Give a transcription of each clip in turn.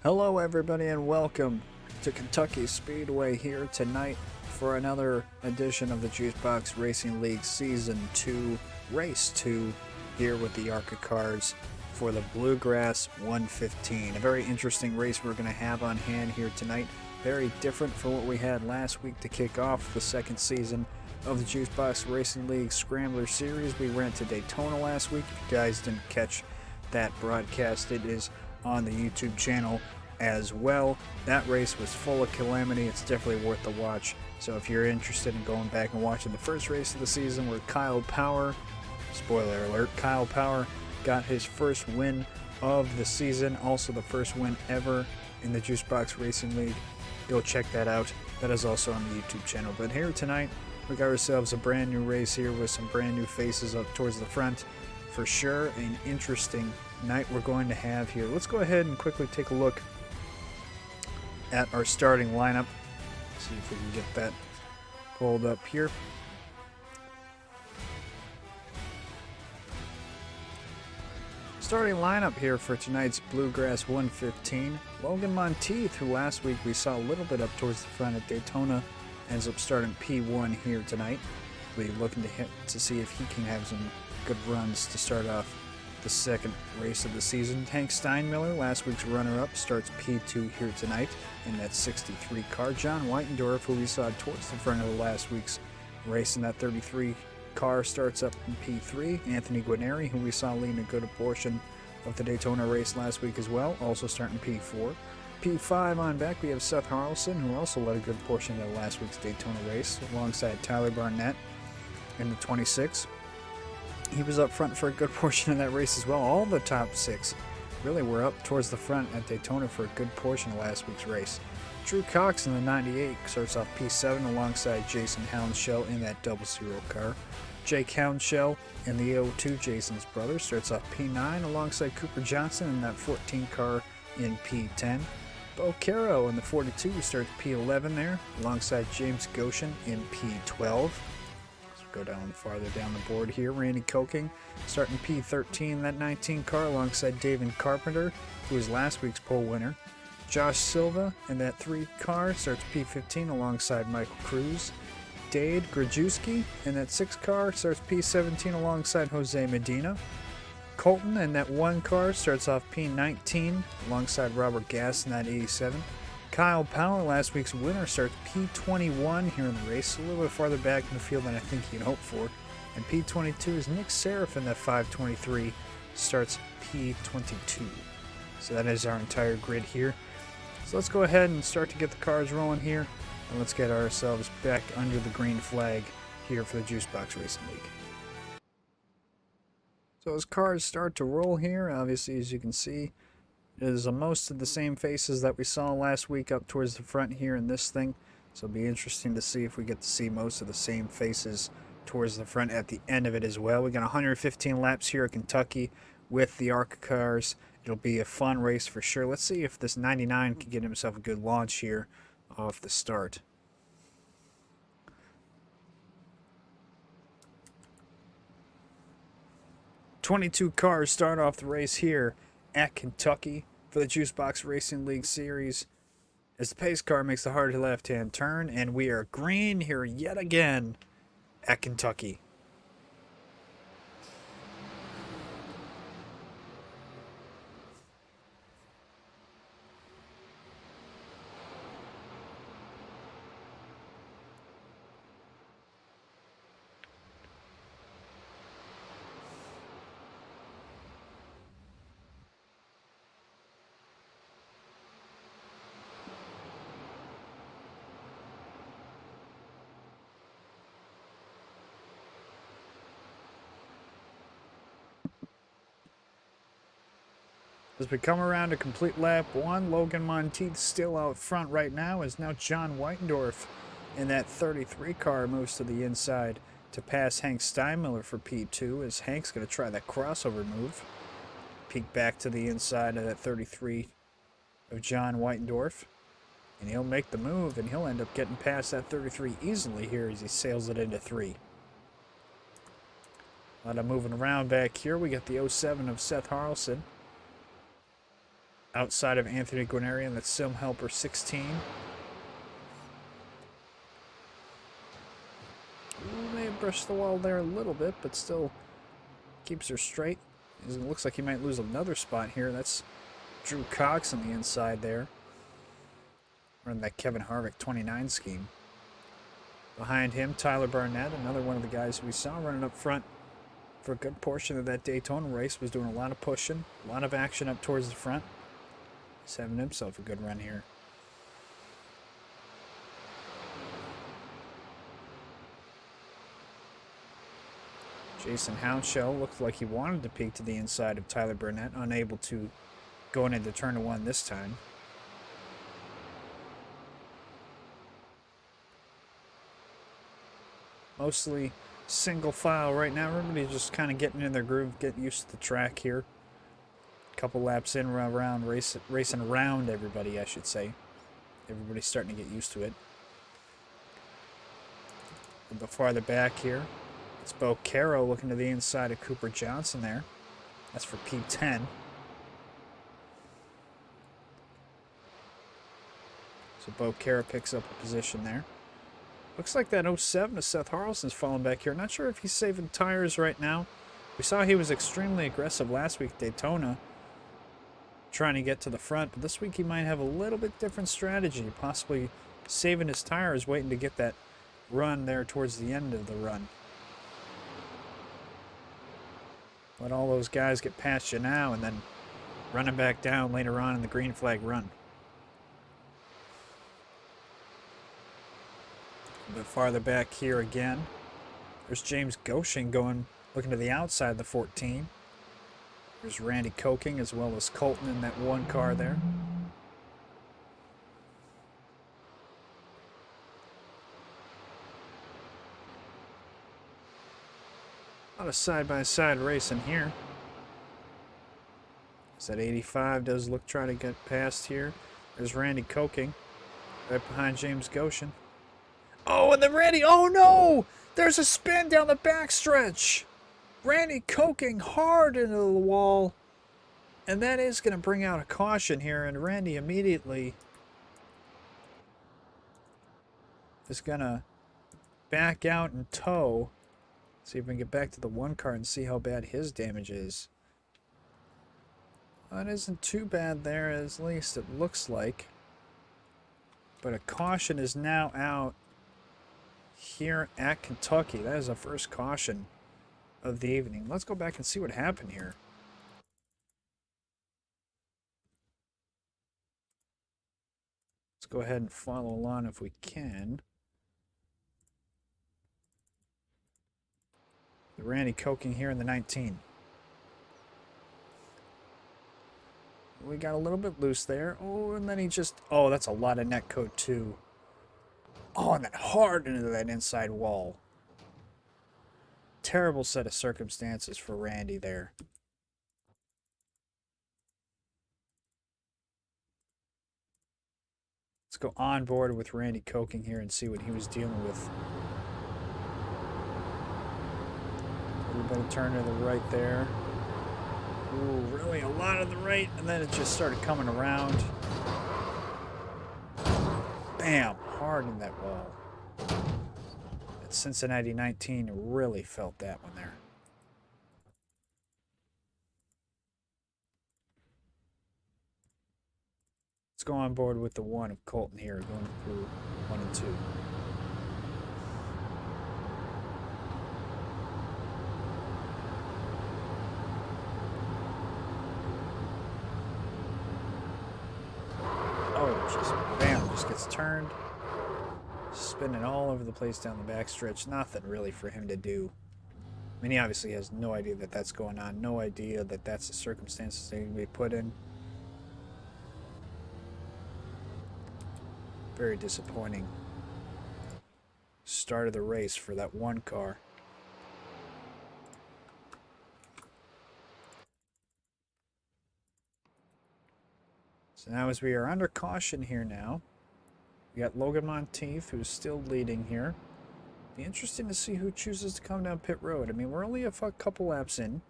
Hello everybody and welcome to Kentucky Speedway here tonight for another edition of the Juicebox Racing League Season 2, Race 2, here with the ARCA cars for the Bluegrass 115. A very interesting race we're going to have on hand here tonight. Very different from what we had last week to kick off the second season of the Juicebox Racing League Scrambler Series. We ran to Daytona last week. If you guys didn't catch that broadcast, it is on the YouTube channel as well. That race was full of calamity. It's definitely worth the watch. So if you're interested in going back and watching the first race of the season where Kyle Power, spoiler alert, Kyle Power got his first win of the season, also the first win ever in the Juicebox Racing League, go check that out. That is also on the YouTube channel. But here tonight, we got ourselves a brand new race here with some brand new faces up towards the front. For sure, an interesting night we're going to have here. Let's go ahead and quickly take a look at our starting lineup. See if we can get that pulled up here. Starting lineup here for tonight's Bluegrass 115. Logan Monteith, who last week we saw a little bit up towards the front at Daytona, ends up starting P1 here tonight. We'll be looking to see if he can have some good runs to start off the second race of the season. Hank Steinmiller, last week's runner-up, starts P2 here tonight in that 63 car. John Whitendorf, who we saw towards the front of the last week's race in that 33 car, starts up in P3. Anthony Guarneri, who we saw leading a good portion of the Daytona race last week as well, also starting P4. P5 on back, we have Seth Harrelson, who also led a good portion of last week's Daytona race, alongside Tyler Barnett in the 26. He was up front for a good portion of that race as well. All the top six really were up towards the front at Daytona for a good portion of last week's race. Drew Cox in the 98 starts off P7 alongside Jason Houndshell in that 00 car. Jake Houndshell in the 02, Jason's brother, starts off P9 alongside Cooper Johnson in that 14 car in P10. Bo Caro in the 42 starts P11 there alongside James Goshen in P12. Go down farther down the board here. Randy Koking starting P13, that 19 car alongside David Carpenter, who was last week's pole winner. Josh Silva in that 3 car starts P15 alongside Michael Cruz. Dade Grajewski in that 6 car starts P17 alongside Jose Medina. Colton in that 1 car starts off P19 alongside Robert Gass in that 87. Kyle Power, last week's winner, starts P21 here in the race, a little bit farther back in the field than I think he'd hoped for. And P22 is Nick Seraph in that 523, starts P22. So that is our entire grid here. So let's go ahead and start to get the cars rolling here, and let's get ourselves back under the green flag here for the Juicebox Racing League. So as cars start to roll here, obviously as you can see, it is most of the same faces that we saw last week up towards the front here in this thing. So it'll be interesting to see if we get to see most of the same faces towards the front at the end of it as well. We got 115 laps here at Kentucky with the ARCA cars. It'll be a fun race for sure. Let's see if this 99 can get himself a good launch here off the start. "22 cars start off the race here at Kentucky for the Juicebox Racing League Series as the pace car makes the hard left-hand turn, and we are green here yet again at Kentucky. As we come around to complete lap 1, Logan Monteith still out front right now, as now John Whitendorf in that 33 car moves to the inside to pass Hank Steinmiller for P2, as Hank's going to try that crossover move. Peek back to the inside of that 33 of John Whitendorf, and he'll make the move, and he'll end up getting past that 33 easily here as he sails it into 3. A lot of moving around back here. We got the 07 of Seth Harrelson outside of Anthony Guarneri, and that's Sim Helper 16. May have brushed the wall there a little bit, but still keeps her straight. It looks like he might lose another spot here. That's Drew Cox on the inside there. Running that Kevin Harvick 29 scheme. Behind him, Tyler Barnett, another one of the guys we saw running up front for a good portion of that Daytona race, was doing a lot of pushing, a lot of action up towards the front. He's having himself a good run here. Jason Hounshaw looked like he wanted to peek to the inside of Tyler Burnett, unable to going into turn one this time. Mostly single file right now. Everybody's just kind of getting in their groove, getting used to the track here. A couple laps in, around, racing around everybody, I should say. Everybody's starting to get used to it. A bit farther back here, it's Bo Caro looking to the inside of Cooper Johnson there. That's for P10. So Bo Caro picks up a position there. Looks like that 07 of Seth Harleson's falling back here. Not sure if he's saving tires right now. We saw he was extremely aggressive last week at Daytona, trying to get to the front. But this week he might have a little bit different strategy, possibly saving his tires, waiting to get that run there towards the end of the run. Let all those guys get past you now and then running back down later on in the green flag run. A bit farther back here again. There's James Goshen going, looking to the outside of the 14. There's Randy Koking as well as Colton in that one car there. A lot of side-by-side racing here. As that 85 does look try to get past here. There's Randy Koking right behind James Goshen. Oh, and then Randy, oh no! There's a spin down the backstretch. Randy Koking hard into the wall. And that is going to bring out a caution here, and Randy immediately is going to back out and tow. See if we can get back to the one car and see how bad his damage is. That isn't too bad there, at least it looks like. But a caution is now out here at Kentucky. That is the first caution of the evening. Let's go back and see what happened here. Let's go ahead and follow along if we can. The Randy Koking here in the 19. We got a little bit loose there. Oh, and then he just... Oh, that's a lot of net code too. Oh, and then hard into that inside wall. Terrible set of circumstances for Randy there. Let's go on board with Randy Koking here and see what he was dealing with. A little bit of turn to the right there. Ooh, really a lot of the right, and then it just started coming around. Bam! Hard in that wall. That Cincinnati 19 really felt that one there. Let's go on board with the one of Colton here, going through 1 and 2. Oh, just bam, just gets turned. Spinning all over the place down the backstretch. Nothing really for him to do. I mean, he obviously has no idea that that's going on. No idea that that's the circumstances they can be put in. Very disappointing start of the race for that one car. So now as we are under caution here now, we got Logan Monteith, who's still leading here. Be interesting to see who chooses to come down pit road. I mean, we're only a couple laps in.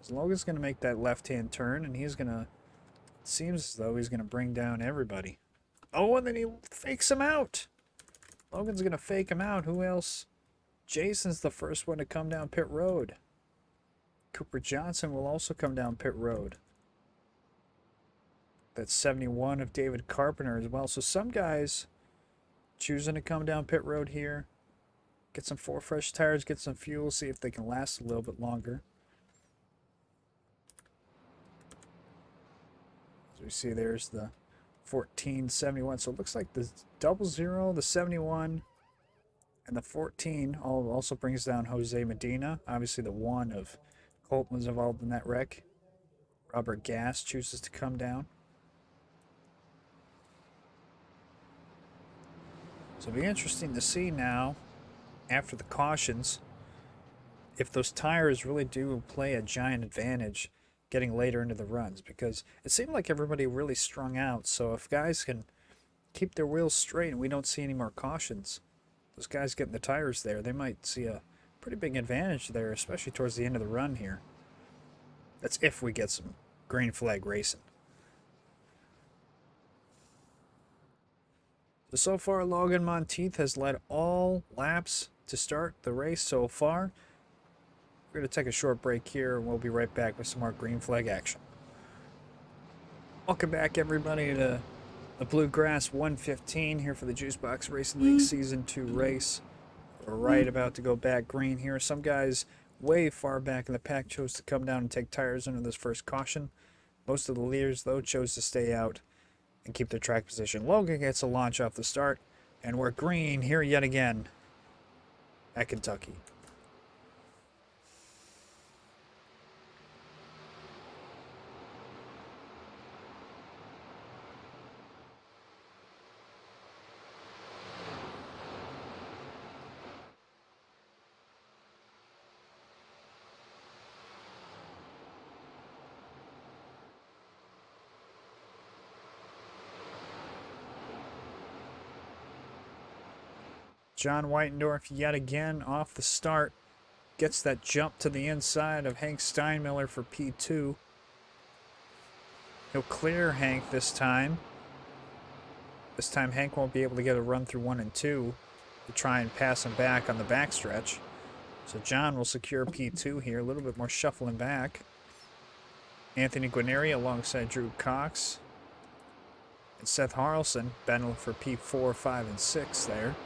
As Logan's going to make that left-hand turn, and he's going to seems as though he's going to bring down everybody. Oh, and then he fakes him out. Logan's going to fake him out. Who else? Jason's the first one to come down pit road. Cooper Johnson will also come down pit road. That's 71 of David Carpenter as well. So some guys choosing to come down pit road here. Get some 4 fresh tires, get some fuel, see if they can last a little bit longer. As we see, there's the 1471. So it looks like the 00, the 71, and the 14 also brings down Jose Medina. Obviously, the 1 of Colton was involved in that wreck. Robert Gass chooses to come down. So it'll be interesting to see now, after the cautions, if those tires really do play a giant advantage getting later into the runs, because it seemed like everybody really strung out. So if guys can keep their wheels straight and we don't see any more cautions, those guys getting the tires there, they might see a pretty big advantage there, especially towards the end of the run here. That's if we get some green flag racing. So far, Logan Monteith has led all laps to start the race so far. We're going to take a short break here, and we'll be right back with some more green flag action. Welcome back, everybody, to the Bluegrass 115 here for the Juicebox Racing League Season 2 race. We're right about to go back green here. Some guys way far back in the pack chose to come down and take tires under this first caution. Most of the leaders, though, chose to stay out and keep their track position. Logan gets a launch off the start, and we're green here yet again at Kentucky. John Whitendorf yet again off the start. Gets that jump to the inside of Hank Steinmiller for P2. He'll clear Hank this time. This time Hank won't be able to get a run through 1 and 2 to try and pass him back on the backstretch. So John will secure P2 here. A little bit more shuffling back. Anthony Guarneri alongside Drew Cox. And Seth Harrelson battling for P4, 5, and 6 there.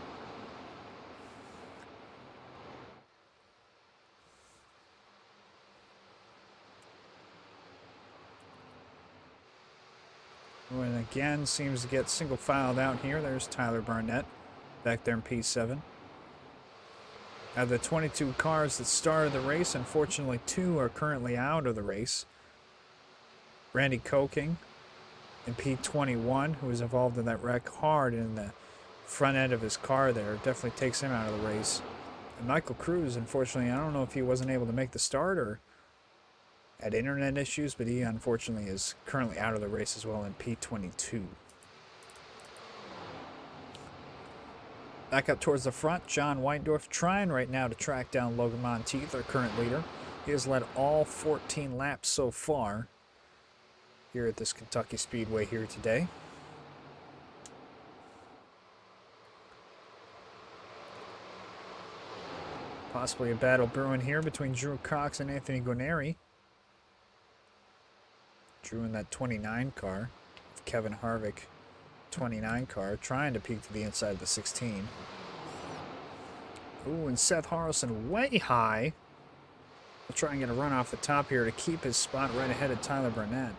And again, seems to get single filed out here. There's Tyler Barnett back there in P7. Out of the 22 cars that started the race, unfortunately 2 are currently out of the race. Randy Koking in P21, who was involved in that wreck hard in the front end of his car there, definitely takes him out of the race. And Michael Cruz, unfortunately, I don't know if he wasn't able to make the start or had internet issues, but he unfortunately is currently out of the race as well in P22. Back up towards the front, John Whitendorf trying right now to track down Logan Monteith, our current leader. He has led all 14 laps so far here at this Kentucky Speedway here today. Possibly a battle brewing here between Drew Cox and Anthony Guarneri. Drew in that 29 car, Kevin Harvick 29 car, trying to peek to the inside of the 16. Ooh, and Seth Harrelson way high. We'll try and get a run off the top here to keep his spot right ahead of Tyler Barnett.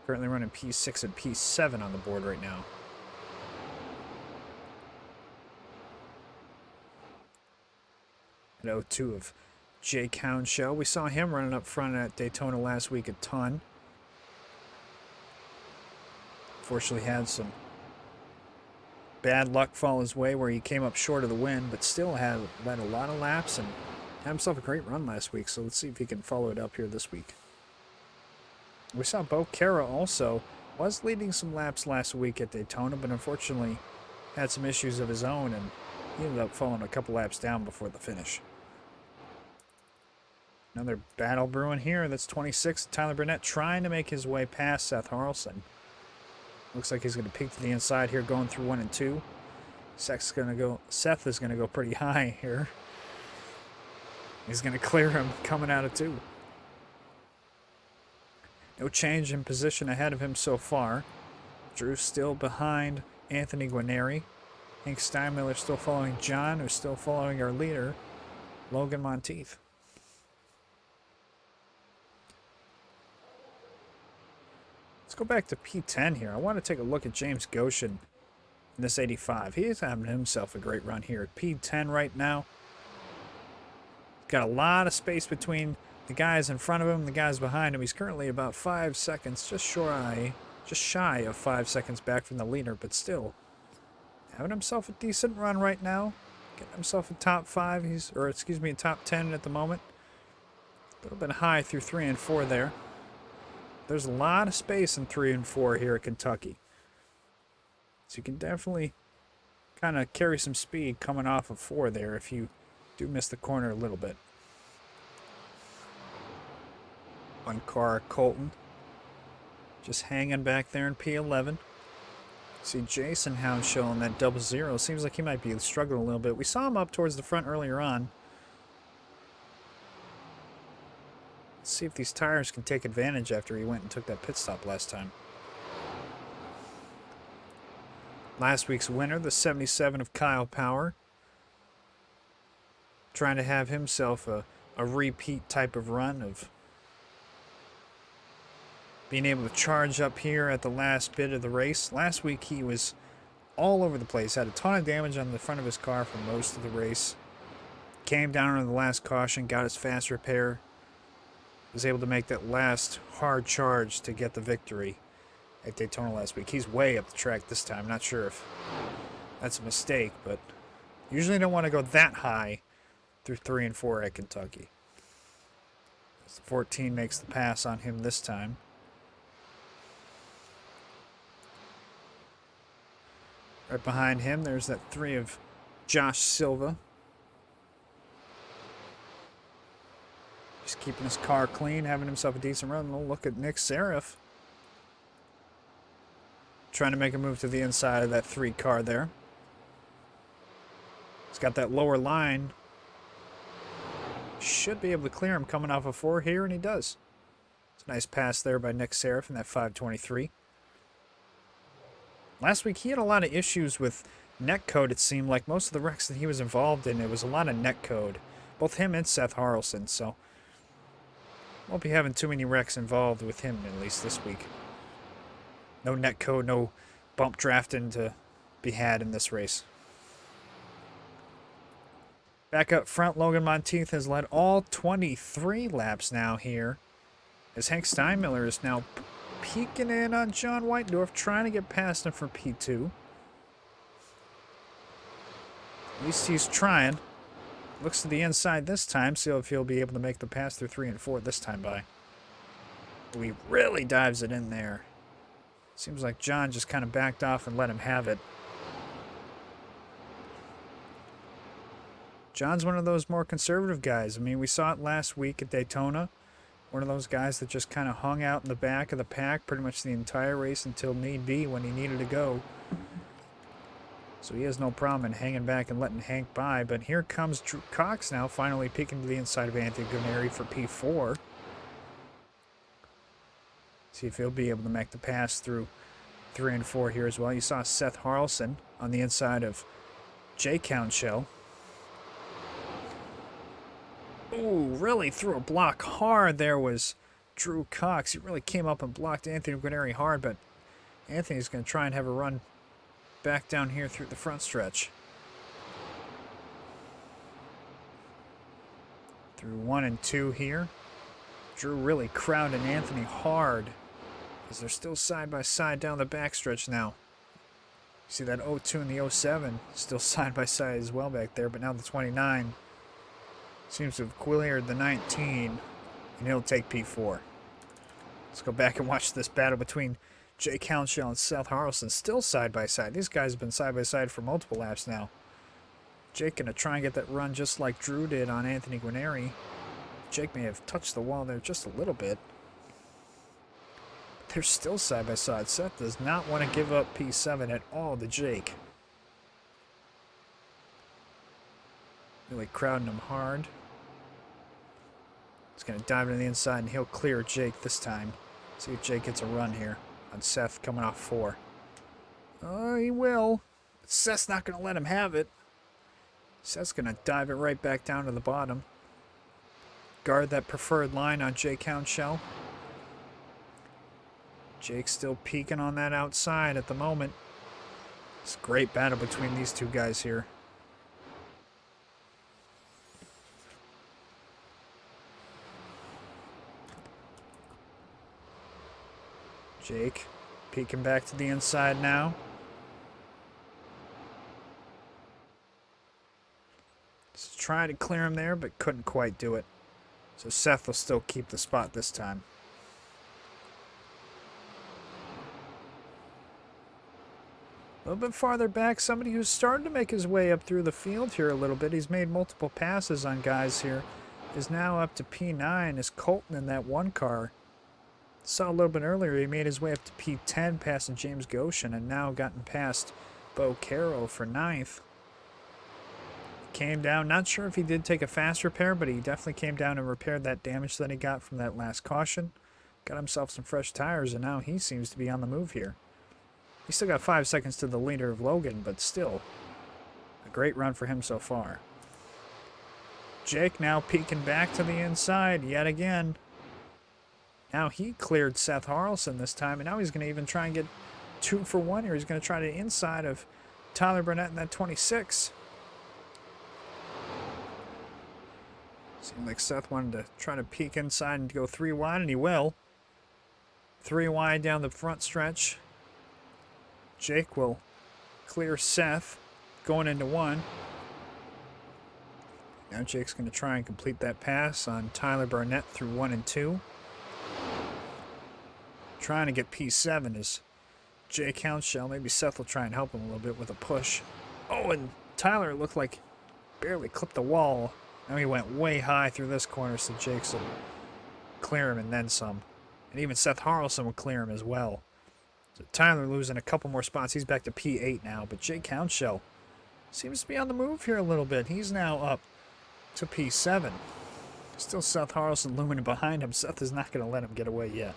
Currently running P6 and P7 on the board right now. At 02 of Jake Hounshow. We saw him running up front at Daytona last week a ton. Fortunately had some bad luck fall his way where he came up short of the win, but still had led a lot of laps and had himself a great run last week. So let's see if he can follow it up here this week. We saw Bo Cara also was leading some laps last week at Daytona, but unfortunately had some issues of his own, and he ended up falling a couple laps down before the finish. Another battle brewing here. That's 26. Tyler Burnett trying to make his way past Seth Harrelson. Looks like he's going to peek to the inside here, going through 1 and 2. Seth is going to go pretty high here. He's going to clear him coming out of 2. No change in position ahead of him so far. Drew still behind Anthony Guarneri. Hank Steinmiller still following John, who's still following our leader, Logan Monteith. Let's go back to P10 here. I want to take a look at James Goshen in this 85. He is having himself a great run here at P10 right now. Got a lot of space between the guys in front of him and the guys behind him. He's currently about 5 seconds, just shy of 5 seconds back from the leader, but still having himself a decent run right now. Getting himself a top 5, a top 10 at the moment. A little bit high through 3 and 4 there. There's a lot of space in 3 and 4 here at Kentucky. So you can definitely kind of carry some speed coming off of 4 there if you do miss the corner a little bit. One car, Colton, just hanging back there in P11. See Jason Hounshill in that 00. Seems like he might be struggling a little bit. We saw him up towards the front earlier on. Let's see if these tires can take advantage after he went and took that pit stop last time. Last week's winner, the 77 of Kyle Power. Trying to have himself a repeat type of run of being able to charge up here at the last bit of the race. Last week he was all over the place. Had a ton of damage on the front of his car for most of the race. Came down on the last caution, got his fast repair. Was able to make that last hard charge to get the victory at Daytona last week. He's way up the track this time. Not sure if that's a mistake, but usually don't want to go that high through 3 and 4 at Kentucky. 14 makes the pass on him this time. Right behind him, there's that 3 of Josh Silva. Just keeping his car clean, having himself a decent run. We'll look at Nick Seraph. Trying to make a move to the inside of that 3 car there. He's got that lower line. Should be able to clear him coming off of 4 here, and he does. It's a nice pass there by Nick Seraph in that 523. Last week, he had a lot of issues with netcode, it seemed like. Most of the wrecks that he was involved in, it was a lot of netcode. Both him and Seth Harrelson, so won't be having too many wrecks involved with him, at least this week. No netcode, no bump drafting to be had in this race. Back up front, Logan Monteith has led all 23 laps now here, as Hank Steinmiller is now peeking in on John Whitendorf, trying to get past him for P2. At least he's trying. Looks to the inside this time, see if he'll be able to make the pass through 3 and 4 this time by. He really dives it in there. Seems like John just kind of backed off and let him have it. John's one of those more conservative guys. I mean, we saw it last week at Daytona. One of those guys that just kind of hung out in the back of the pack pretty much the entire race until need be when he needed to go. So he has no problem in hanging back and letting Hank by. But here comes Drew Cox now, finally peeking to the inside of Anthony Guarneri for P4. See if he'll be able to make the pass through 3 and 4 here as well. You saw Seth Harrelson on the inside of Jake Hounshill. Ooh, really threw a block hard. There was Drew Cox. He really came up and blocked Anthony Guarneri hard, but Anthony's going to try and have a run back down here through the front stretch. Through 1 and 2 here. Drew really crowding Anthony hard as they're still side by side down the backstretch now. You see that 02 and the 07 still side by side as well back there, but now the 29 seems to have cleared the 19, and he'll take P4. Let's go back and watch this battle between Jake Hounshill and Seth Harrelson, still side by side. These guys have been side by side for multiple laps now. Jake gonna try and get that run just like Drew did on Anthony Guarneri. Jake may have touched the wall there just a little bit. They're still side by side. Seth does not want to give up P7 at all to Jake. Really crowding him hard. He's going to dive into the inside, and he'll clear Jake this time. See if Jake gets a run here on Seth coming off 4. Oh, he will. But Seth's not going to let him have it. Seth's going to dive it right back down to the bottom. Guard that preferred line on Jake Houndshell. Jake's still peeking on that outside at the moment. It's a great battle between these two guys here. Jake peeking back to the inside now. Just trying to clear him there, but couldn't quite do it. So Seth will still keep the spot this time. A little bit farther back, somebody who's starting to make his way up through the field here a little bit. He's made multiple passes on guys here. Is now up to P9 is Colton in that one car. Saw a little bit earlier he made his way up to P10 passing James Goshen and now gotten past Bo Caro for 9th. Came down, not sure if he did take a fast repair, but he definitely came down and repaired that damage that he got from that last caution. Got himself some fresh tires and now he seems to be on the move here. He's still got 5 seconds to the leader of Logan, but still a great run for him so far. Jake now peeking back to the inside yet again. Now he cleared Seth Harrelson this time, and now he's going to even try and get 2 for 1 here. He's going to try the inside of Tyler Burnett in that 26. Seemed like Seth wanted to try to peek inside and go 3 wide, and he will. 3 wide down the front stretch. Jake will clear Seth going into 1. Now Jake's going to try and complete that pass on Tyler Burnett through 1 and 2. Trying to get P7 is Jake Houndshell. Maybe Seth will try and help him a little bit with a push. Oh, and Tyler looked like barely clipped the wall. Now he went way high through this corner, so Jake's will clear him and then some. And even Seth Harrelson will clear him as well. So Tyler losing a couple more spots. He's back to P8 now, but Jake Houndshell seems to be on the move here a little bit. He's now up to P7. Still Seth Harrelson looming behind him. Seth is not going to let him get away yet.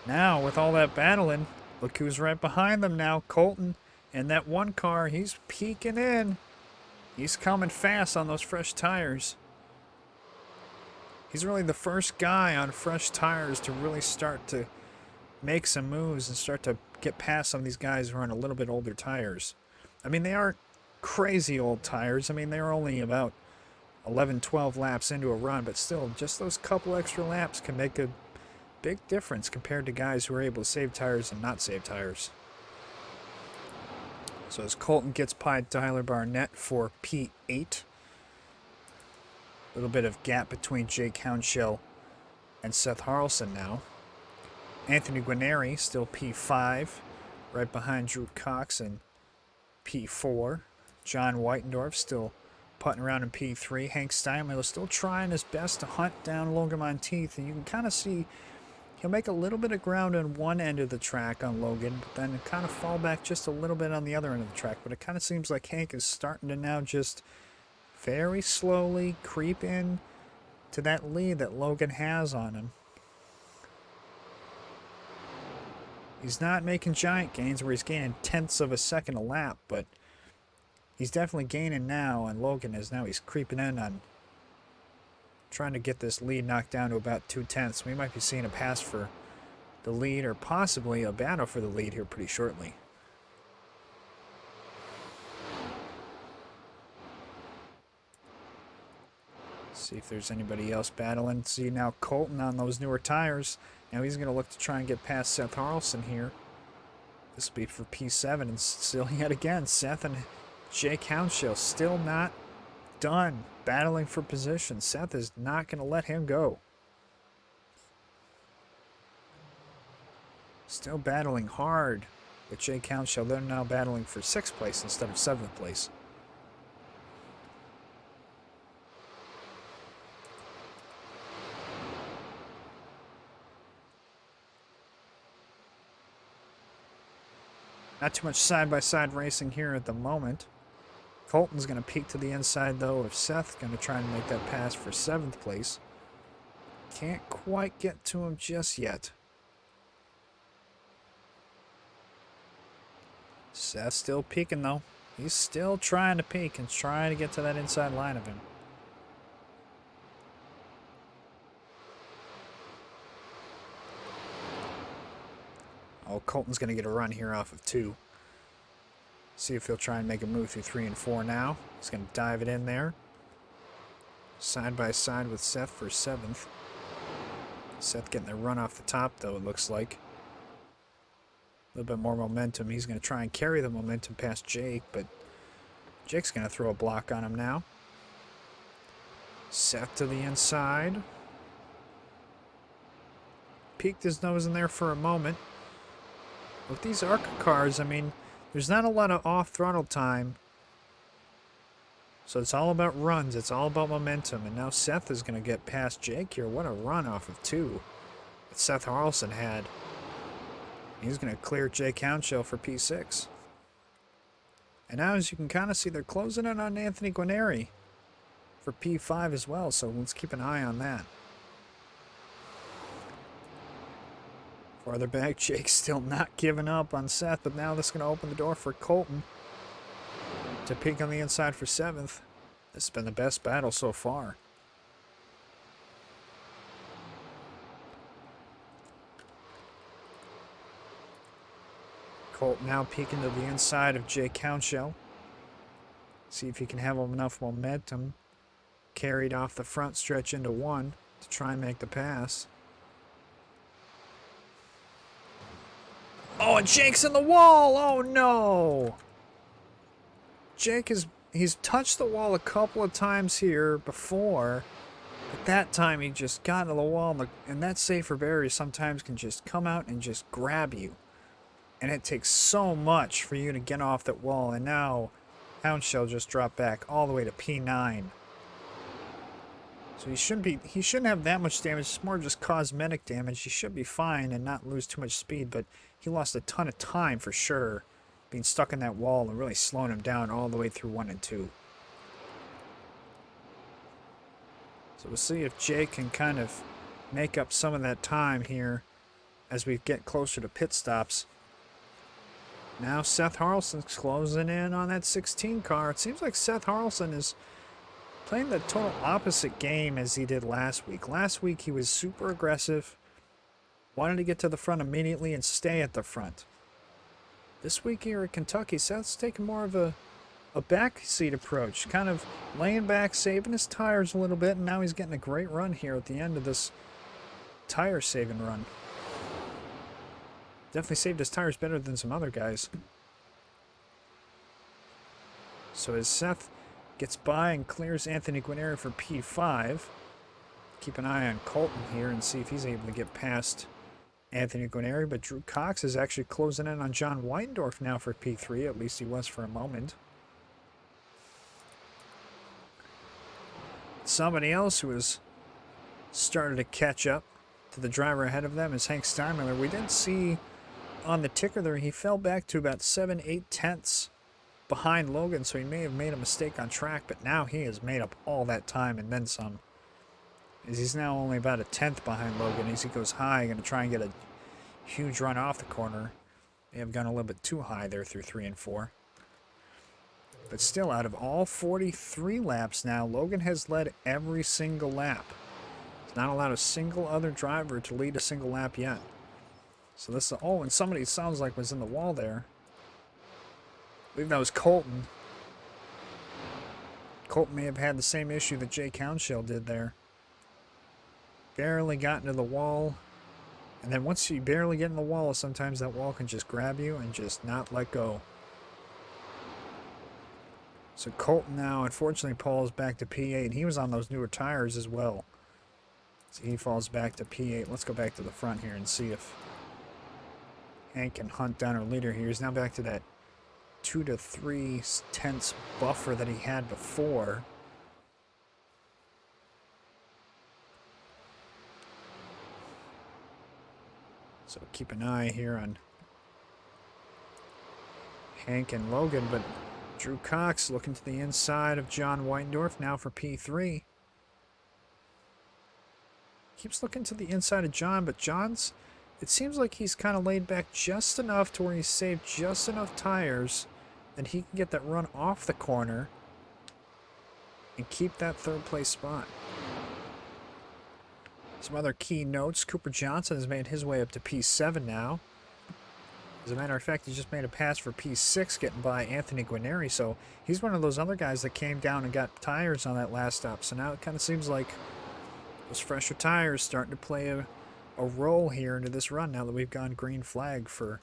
Now, with all that battling, look who's right behind them now. Colton and that one car, he's peeking in. He's coming fast on those fresh tires. He's really the first guy on fresh tires to really start to make some moves and start to get past some of these guys who are on a little bit older tires. I mean, they aren't crazy old tires. I mean, they're only about 11, 12 laps into a run, but still, just those couple extra laps can make a big difference compared to guys who are able to save tires and not save tires. So as Colton gets by Tyler Barnett for P8, a little bit of gap between Jake Houndshell and Seth Harrelson now. Anthony Guarneri still P5, right behind Drew Cox in P4. John Whitendorf still putting around in P3. Hank Steinmiller still trying his best to hunt down Logan Monteith, and you can kind of see he'll make a little bit of ground on one end of the track on Logan, but then kind of fall back just a little bit on the other end of the track. But it kind of seems like Hank is starting to now just very slowly creep in to that lead that Logan has on him. He's not making giant gains where he's gaining tenths of a second a lap, but he's definitely gaining now, and Logan is now he's creeping in on trying to get this lead knocked down to about 2/10. We might be seeing a pass for the lead or possibly a battle for the lead here pretty shortly. See if there's anybody else battling. See now Colton on those newer tires. Now he's going to look to try and get past Seth Harrelson here. This will be for P7, and still yet again, Seth and Jake Houndshell still not done battling for position. Seth is not going to let him go. Still battling hard with Jake Houndshell. They're now battling for 6th place instead of 7th place. Not too much side-by-side racing here at the moment. Colton's going to peek to the inside, though, if Seth's going to try and make that pass for 7th place. Can't quite get to him just yet. Seth's still peeking, though. He's still trying to peek and trying to get to that inside line of him. Oh, Colton's going to get a run here off of 2. See if he'll try and make a move through 3 and 4 now. He's going to dive it in there. Side by side with Seth for 7th. Seth getting the run off the top, though, it looks like. A little bit more momentum. He's going to try and carry the momentum past Jake, but Jake's going to throw a block on him now. Seth to the inside. Peeked his nose in there for a moment. With these ARCA cars, I mean, there's not a lot of off-throttle time. So it's all about runs. It's all about momentum. And now Seth is going to get past Jake here. What a run off of 2 that Seth Harlson had. He's going to clear Jake Hounshell for P6. And now, as you can kind of see, they're closing in on Anthony Guarneri for P5 as well. So let's keep an eye on that. Farther back, Jake's still not giving up on Seth, but now this is going to open the door for Colton to peek on the inside for 7th. This has been the best battle so far. Colton now peeking to the inside of Jake Hounshell. See if he can have enough momentum carried off the front stretch into 1 to try and make the pass. Oh, and Jake's in the wall! Oh, no! Jake he's touched the wall a couple of times here before, but that time he just got into the wall, and that safer barrier sometimes can just come out and just grab you. And it takes so much for you to get off that wall, and now Hounshell just dropped back all the way to P9. So he shouldn't have that much damage. It's more just cosmetic damage. He should be fine and not lose too much speed, but he lost a ton of time for sure, being stuck in that wall and really slowing him down all the way through 1 and 2. So we'll see if Jake can kind of make up some of that time here as we get closer to pit stops. Now Seth Harlson's closing in on that 16 car. It seems like Seth Harlson is playing the total opposite game as he did last week. Last week he was super aggressive, wanted to get to the front immediately and stay at the front. This week here at Kentucky, Seth's taking more of a backseat approach, kind of laying back, saving his tires a little bit, and now he's getting a great run here at the end of this tire saving run. Definitely saved his tires better than some other guys. So as Seth gets by and clears Anthony Guarneri for P5, keep an eye on Colton here and see if he's able to get past Anthony Guarneri, but Drew Cox is actually closing in on John Weindorf now for P3, at least he was for a moment. Somebody else who has started to catch up to the driver ahead of them is Hank Steinmiller. We did see on the ticker there, he fell back to about 7/8 tenths behind Logan, so he may have made a mistake on track, but now he has made up all that time and then some. As he's now only about 1/10 behind Logan as he goes high, going to try and get a huge run off the corner. May have gone a little bit too high there through 3 and 4. But still, out of all 43 laps now, Logan has led every single lap. He's not allowed a single other driver to lead a single lap yet. So this is, oh, and somebody sounds like was in the wall there. I believe that was Colton. Colton may have had the same issue that Jake Hounshell did there. Barely got into the wall. And then once you barely get in the wall, sometimes that wall can just grab you and just not let go. So Colton now, unfortunately, falls back to P8. He was on those newer tires as well. So he falls back to P8. Let's go back to the front here and see if Hank can hunt down our leader here. He's now back to that 2 to 3 tenths buffer that he had before. So keep an eye here on Hank and Logan, but Drew Cox looking to the inside of John Weindorf now for P3. Keeps looking to the inside of John, but John's, it seems like he's kind of laid back just enough to where he's saved just enough tires that he can get that run off the corner and keep that third place spot. Some other key notes. Cooper Johnson has made his way up to P7 now. As a matter of fact, he just made a pass for P6, getting by Anthony Guarneri. So he's one of those other guys that came down and got tires on that last stop. So now it kind of seems like those fresher tires starting to play a role here into this run now that we've gone green flag for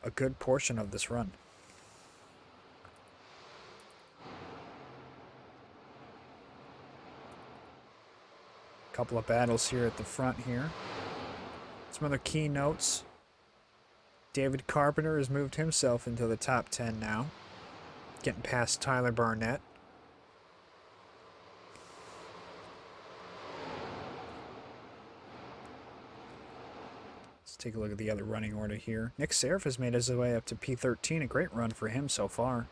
a good portion of this run. Couple of battles here at the front here. Some other key notes. David Carpenter has moved himself into the top 10 now, getting past Tyler Barnett. Let's take a look at the other running order here. Nick Serif has made his way up to P13, a great run for him so far.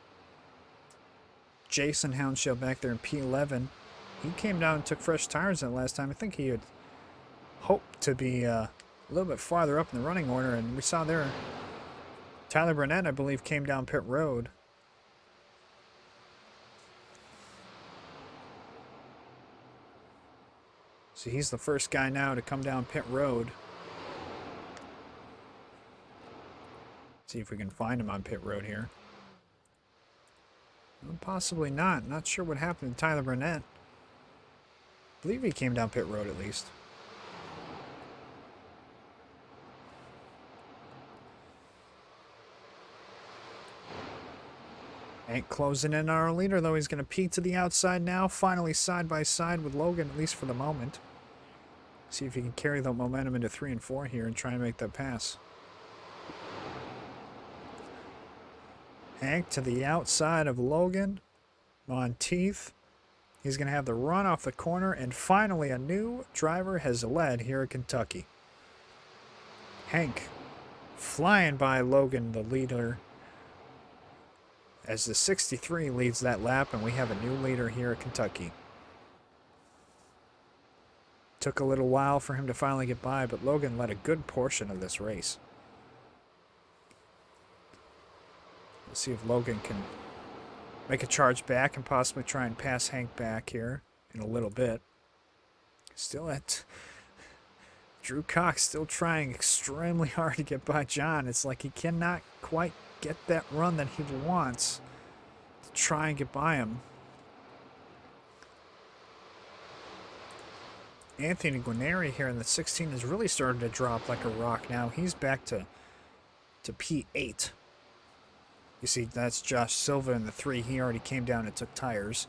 Jason Houndshield back there in P11. He came down and took fresh tires that last time. I think he had hoped to be a little bit farther up in the running order, and we saw there Tyler Burnett, I believe, came down pit road. So he's the first guy now to come down pit road. See if we can find him on pit road here. Well, possibly not. Not sure what happened to Tyler Burnett. I believe he came down pit road at least. Ain't closing in on our leader, though. He's going to peek to the outside now. Finally side by side with Logan, at least for the moment. See if he can carry the momentum into 3 and 4 here and try and make that pass. Hank to the outside of Logan. Monteith. He's going to have the run off the corner, and finally a new driver has led here at Kentucky. Hank flying by Logan, the leader, as the 63 leads that lap, and we have a new leader here at Kentucky. Took a little while for him to finally get by, but Logan led a good portion of this race. Let's see if Logan can make a charge back and possibly try and pass Hank back here in a little bit. Still at Drew Cox, still trying extremely hard to get by John. It's like he cannot quite get that run that he wants to try and get by him. Anthony Guarneri here in the 16 has really started to drop like a rock now. He's back to P8. You see, that's Josh Silva in the 3. He already came down and took tires.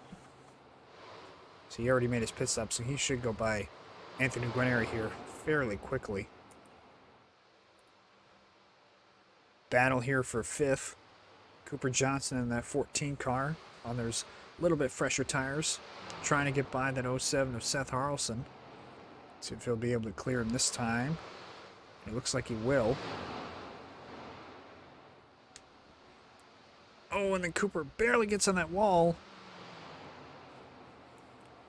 So he already made his pit stop, so he should go by Anthony Guarneri here fairly quickly. Battle here for 5th. Cooper Johnson in that 14 car. On there's a little bit fresher tires. Trying to get by that 07 of Seth Harrelson. See if he'll be able to clear him this time. It looks like he will. Oh, and then Cooper barely gets on that wall.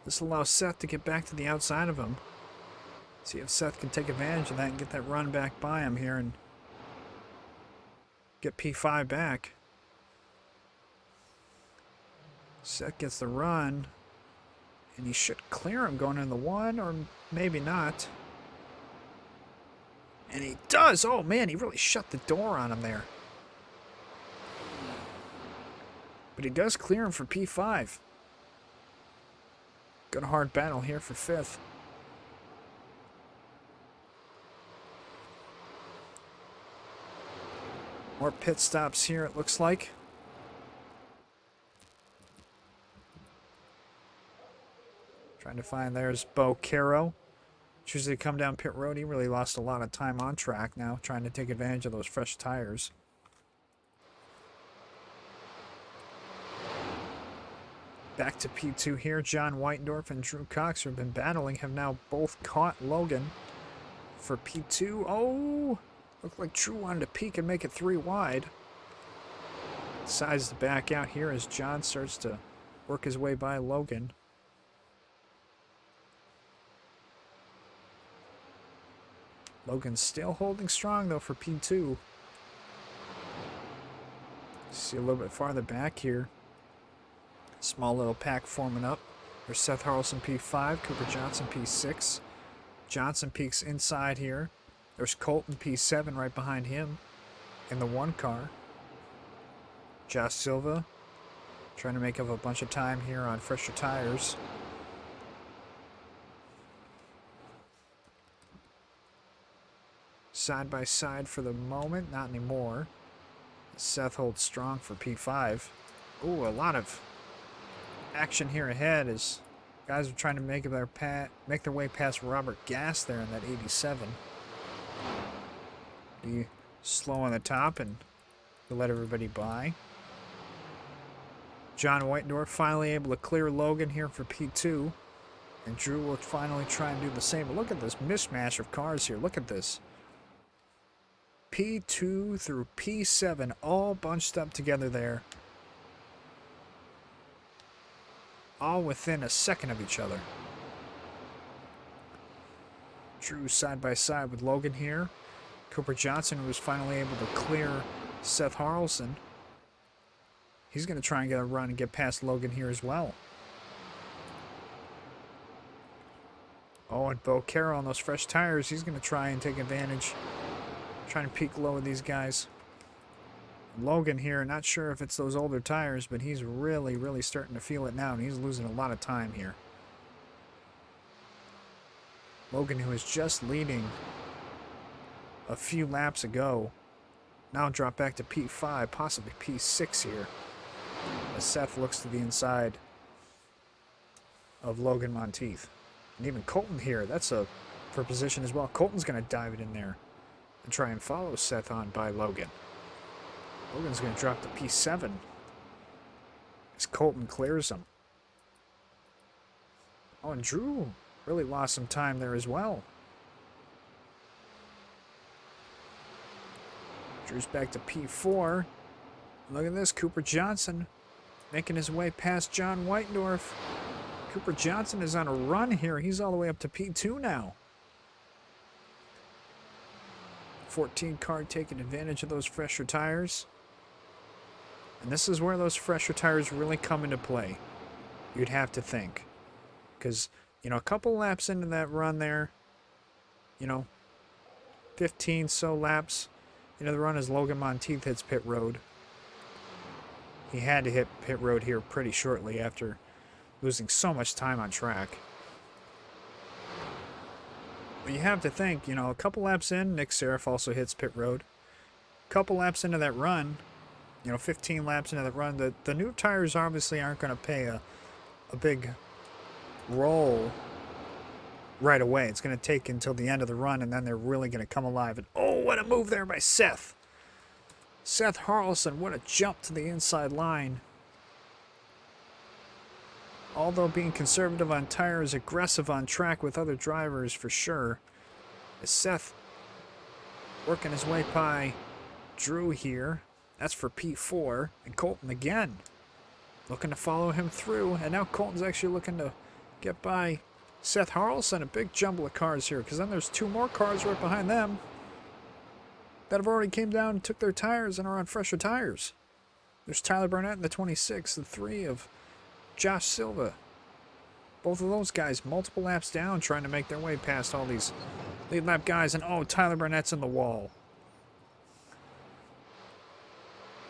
This allows Seth to get back to the outside of him. See if Seth can take advantage of that and get that run back by him here and get P5 back. Seth gets the run, and he should clear him going in the 1, or maybe not. And he does! Oh man, he really shut the door on him there. But he does clear him for P5. Good hard battle here for 5th. More pit stops here, it looks like. Trying to find, there's Bo Caro. Chooses to come down pit road. He really lost a lot of time on track now, trying to take advantage of those fresh tires. Back to P2 here. John Weindorf and Drew Cox, who have been battling, have now both caught Logan for P2. Oh, looked like Drew wanted to peek and make it 3 wide. Decides to back out here as John starts to work his way by Logan. Logan's still holding strong though for P2. See a little bit farther back here. Small little pack forming up. There's Seth Harrelson P5, Cooper Johnson P6. Johnson peeks inside here. There's Colton P7 right behind him in the one car. Josh Silva trying to make up a bunch of time here on fresher tires. Side by side for the moment, not anymore. Seth holds strong for P5. Ooh, a lot of action here ahead as guys are trying to make their way past Robert Gass there in that 87. Be slow on the top and let everybody by. John Whitendorf finally able to clear Logan here for P2. And Drew will finally try and do the same. But look at this mishmash of cars here. Look at this. P2 through P7 all bunched up together there. All within a second of each other. Drew side by side with Logan here. Cooper Johnson was finally able to clear Seth Harrelson. He's going to try and get a run and get past Logan here as well. Oh, and Bo Carroll on those fresh tires. He's going to try and take advantage. Trying to peak low with these guys. Logan here, not sure if it's those older tires, but he's really, really starting to feel it now, and he's losing a lot of time here. Logan, who was just leading a few laps ago, now dropped back to P5, possibly P6 here, as Seth looks to the inside of Logan Monteith. And even Colton here, that's for position as well. Colton's going to dive it in there and try and follow Seth on by Logan. Logan's going to drop to P7 as Colton clears him. Oh, and Drew really lost some time there as well. Drew's back to P4. Look at this, Cooper Johnson making his way past John Whitendorf. Cooper Johnson is on a run here. He's all the way up to P2 now. 14 car taking advantage of those fresher tires. And this is where those fresher tires really come into play, you'd have to think. Because, you know, a couple laps into that run there, 15 so laps into the run as Logan Monteith hits pit road. He had to hit pit road here pretty shortly after losing so much time on track. But you have to think, a couple laps in, Nick Serif also hits pit road. A couple laps into that run, 15 laps into that run, the new tires obviously aren't going to play a big role right away. It's going to take until the end of the run, and then they're really going to come alive. And oh, what a move there by Seth. Seth Harrelson, what a jump to the inside line. Although being conservative on tires, aggressive on track with other drivers for sure. Is Seth working his way by Drew here. That's for P4. And Colton again looking to follow him through. And now Colton's actually looking to get by Seth Harrelson. A big jumble of cars here, because then there's two more cars right behind them that have already came down and took their tires and are on fresher tires. There's Tyler Burnett in the 26, the 3 of Josh Silva. Both of those guys multiple laps down trying to make their way past all these lead lap guys. And oh, Tyler Burnett's in the wall.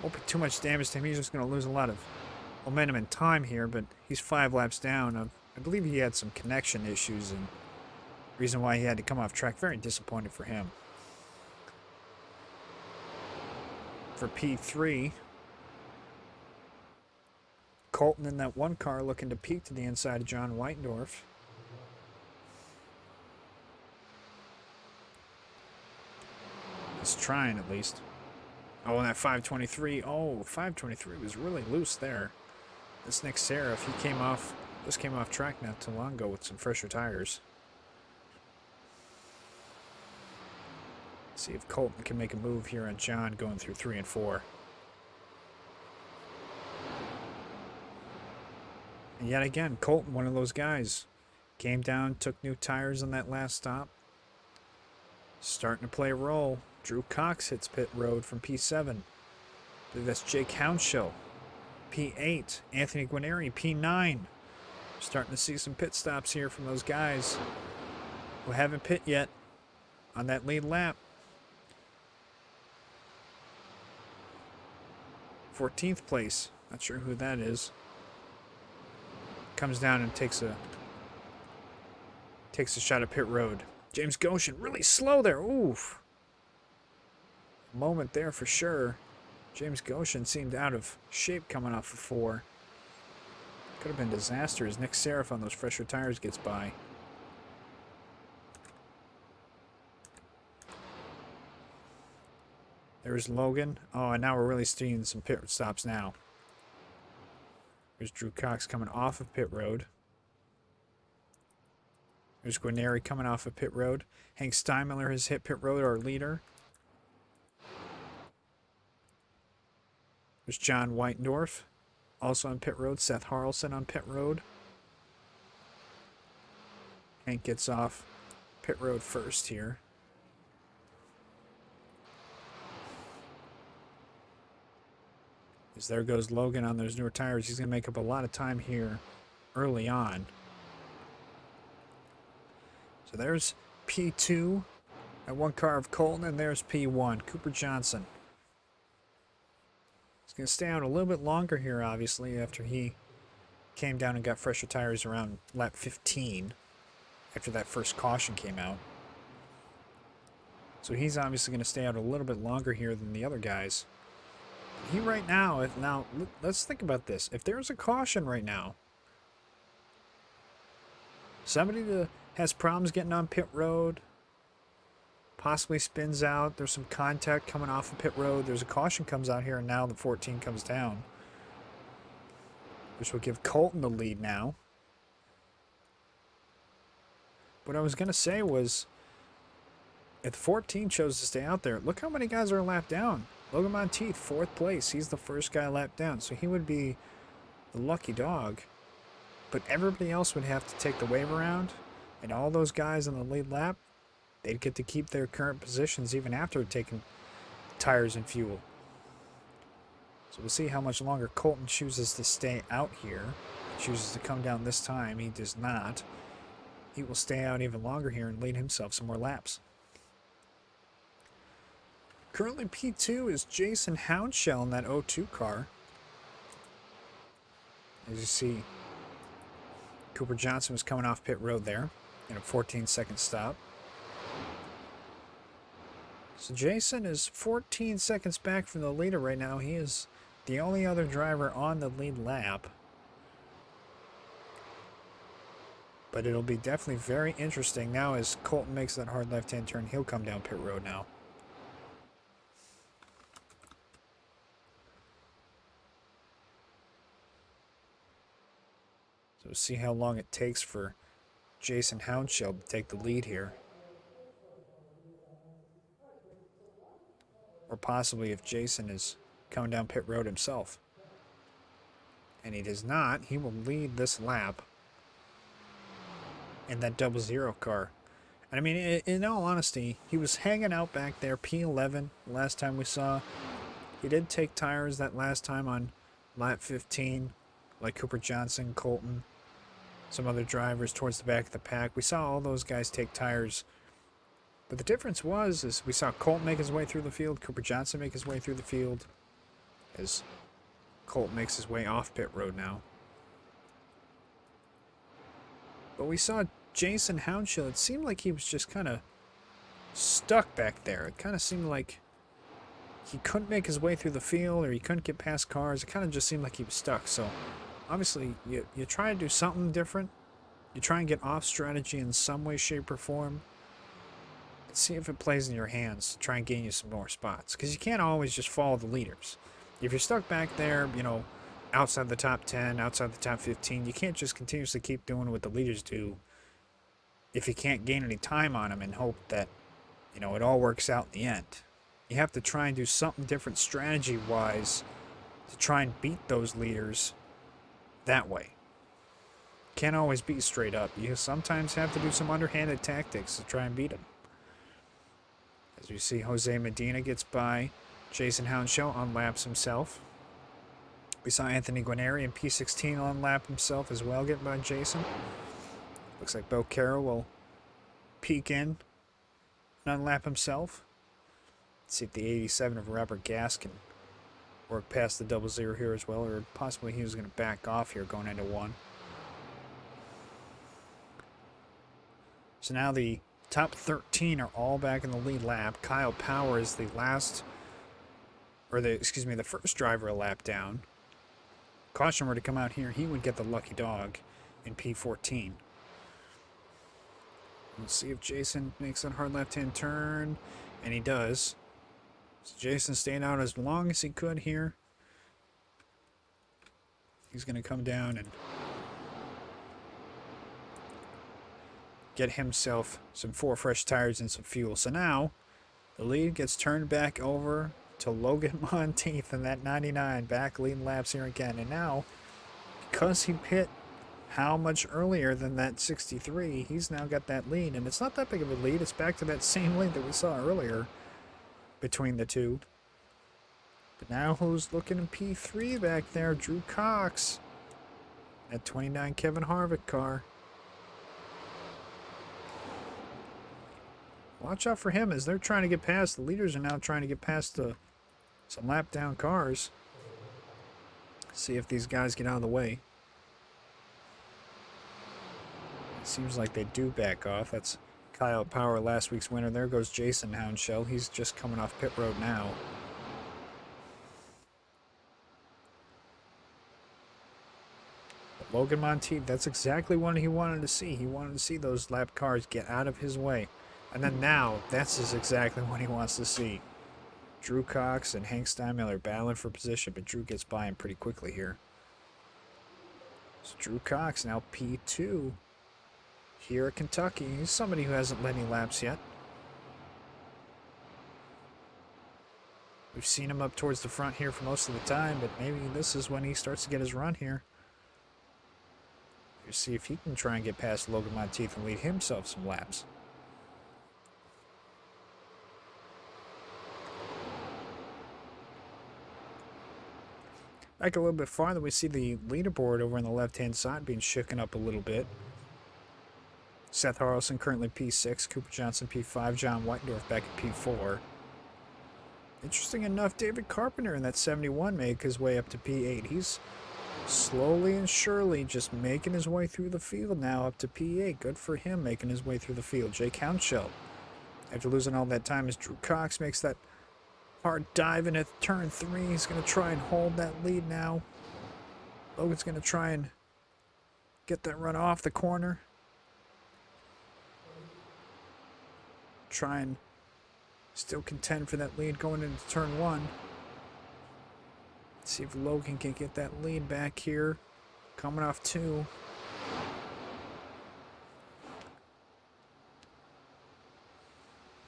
Won't be too much damage to him. He's just going to lose a lot of momentum and time here, but he's 5 laps down. I believe he had some connection issues and reason why he had to come off track. Very disappointed for him. For P3, Colton in that one car looking to peek to the inside of John Whitendorf. He's trying at least. Oh, and that 523. Oh, 523 was really loose there. This Nick Serif, he came off track not too long ago with some fresher tires. See if Colton can make a move here on John going through 3 and 4. And yet again, Colton, one of those guys, came down, took new tires on that last stop. Starting to play a role. Drew Cox hits pit road from P7. I believe that's Jake Houndshill. P8. Anthony Guarneri, P9. Starting to see some pit stops here from those guys who haven't pit yet on that lead lap. 14th place. Not sure who that is. Comes down and takes a shot at pit road. James Goshen really slow there. Oof. Moment there for sure. James Goshen seemed out of shape coming off of 4. Could have been disaster as Nick Seraph on those fresher tires gets by. There's Logan. Oh, and now we're really seeing some pit stops now. There's Drew Cox coming off of pit road. There's Guarneri coming off of pit road. Hank Steinmiller has hit pit road, our leader. There's John Whitendorf, also on pit road. Seth Harrelson on pit road. Hank gets off pit road first here. As there goes Logan on those newer tires. He's going to make up a lot of time here early on. So there's P2 at one car of Colton, and there's P1, Cooper Johnson. He's going to stay out a little bit longer here, obviously, after he came down and got fresher tires around lap 15, after that first caution came out. So he's obviously going to stay out a little bit longer here than the other guys. He right now, let's think about this. If there's a caution right now, somebody that has problems getting on pit road, possibly spins out, there's some contact coming off of pit road, there's a caution comes out here, and now the 14 comes down, which will give Colton the lead now. What I was going to say was, if the 14 chose to stay out there, look how many guys are a lap down. Logan Monteith, 4th place. He's the first guy lapped down, so he would be the lucky dog. But everybody else would have to take the wave around, and all those guys on the lead lap, they'd get to keep their current positions even after taking tires and fuel. So we'll see how much longer Colton chooses to stay out here. He chooses to come down this time. He does not. He will stay out even longer here and lead himself some more laps. Currently P2 is Jason Houndshill in that 02 car. As you see, Cooper Johnson was coming off pit road there in a 14-second stop. So Jason is 14 seconds back from the leader right now. He is the only other driver on the lead lap. But it'll be definitely very interesting now as Colton makes that hard left-hand turn. He'll come down pit road now. So we'll see how long it takes for Jason Houndshill to take the lead here. Or possibly if Jason is coming down pit road himself. And he does not. He will lead this lap in that 00 car. And I mean, in all honesty, he was hanging out back there, P11, last time we saw. He did take tires that last time on lap 15, like Cooper Johnson, Colton, some other drivers towards the back of the pack. We saw all those guys take tires. But the difference is we saw Colton make his way through the field, Cooper Johnson make his way through the field, as Colton makes his way off pit road now. But we saw Jason Houndshill. It seemed like he was just kind of stuck back there. It kind of seemed like he couldn't make his way through the field, or he couldn't get past cars. It kind of just seemed like he was stuck. So obviously you try to do something different. You try and get off strategy in some way, shape, or form. And see if it plays in your hands to try and gain you some more spots. Because you can't always just follow the leaders. If you're stuck back there, outside the top 10, outside the top 15, you can't just continuously keep doing what the leaders do if you can't gain any time on them and hope that, it all works out in the end. You have to try and do something different strategy-wise to try and beat those leaders that way. Can't always be straight up. You sometimes have to do some underhanded tactics to try and beat him. As you see, Jose Medina gets by. Jason Hounshell unlaps himself. We saw Anthony Guarneri in P16 unlap himself as well, getting by Jason. Looks like Bo Caro will peek in and unlap himself. Let's see if the 87 of Robert Gass can work past the 00 here as well, or possibly he was going to back off here going into one. So now the top 13 are all back in the lead lap. Kyle Power is the the first driver a lap down. Caution were to come out here, he would get the lucky dog in P14. We'll see if Jason makes that hard left-hand turn, and he does. So Jason staying out as long as he could here. He's going to come down and get himself some 4 fresh tires and some fuel. So now the lead gets turned back over to Logan Monteith in that 99, back leading laps here again. And now, because he hit how much earlier than that 63, he's now got that lead. And it's not that big of a lead. It's back to that same lead that we saw earlier between the two. But now who's looking in P3 back there? Drew Cox. That 29 Kevin Harvick car. Watch out for him as they're trying to get past. The leaders are now trying to get past some lap down cars. See if these guys get out of the way. It seems like they do back off. That's Kyle Power, last week's winner. There goes Jason Hounshell. He's just coming off pit road now. But Logan Monteith, that's exactly what he wanted to see. He wanted to see those lap cars get out of his way. And then now, that's exactly what he wants to see. Drew Cox and Hank Steinmiller battling for position, but Drew gets by him pretty quickly here. So Drew Cox now P2 here at Kentucky. He's somebody who hasn't led any laps yet. We've seen him up towards the front here for most of the time, but maybe this is when he starts to get his run here. You see if he can try and get past Logan Monteith and lead himself some laps. Back a little bit farther, we see the leaderboard over on the left-hand side being shaken up a little bit. Seth Harrelson currently P6, Cooper Johnson P5, John Whitendorf back at P4. Interesting enough, David Carpenter in that 71 make his way up to P8. He's slowly and surely just making his way through the field now up to P8. Good for him making his way through the field. Jake Hounshell, after losing all that time, as Drew Cox makes that hard dive in at turn 3. He's going to try and hold that lead now. Logan's going to try and get that run off the corner. Try and still contend for that lead going into turn 1. Let's see if Logan can get that lead back here. Coming off 2.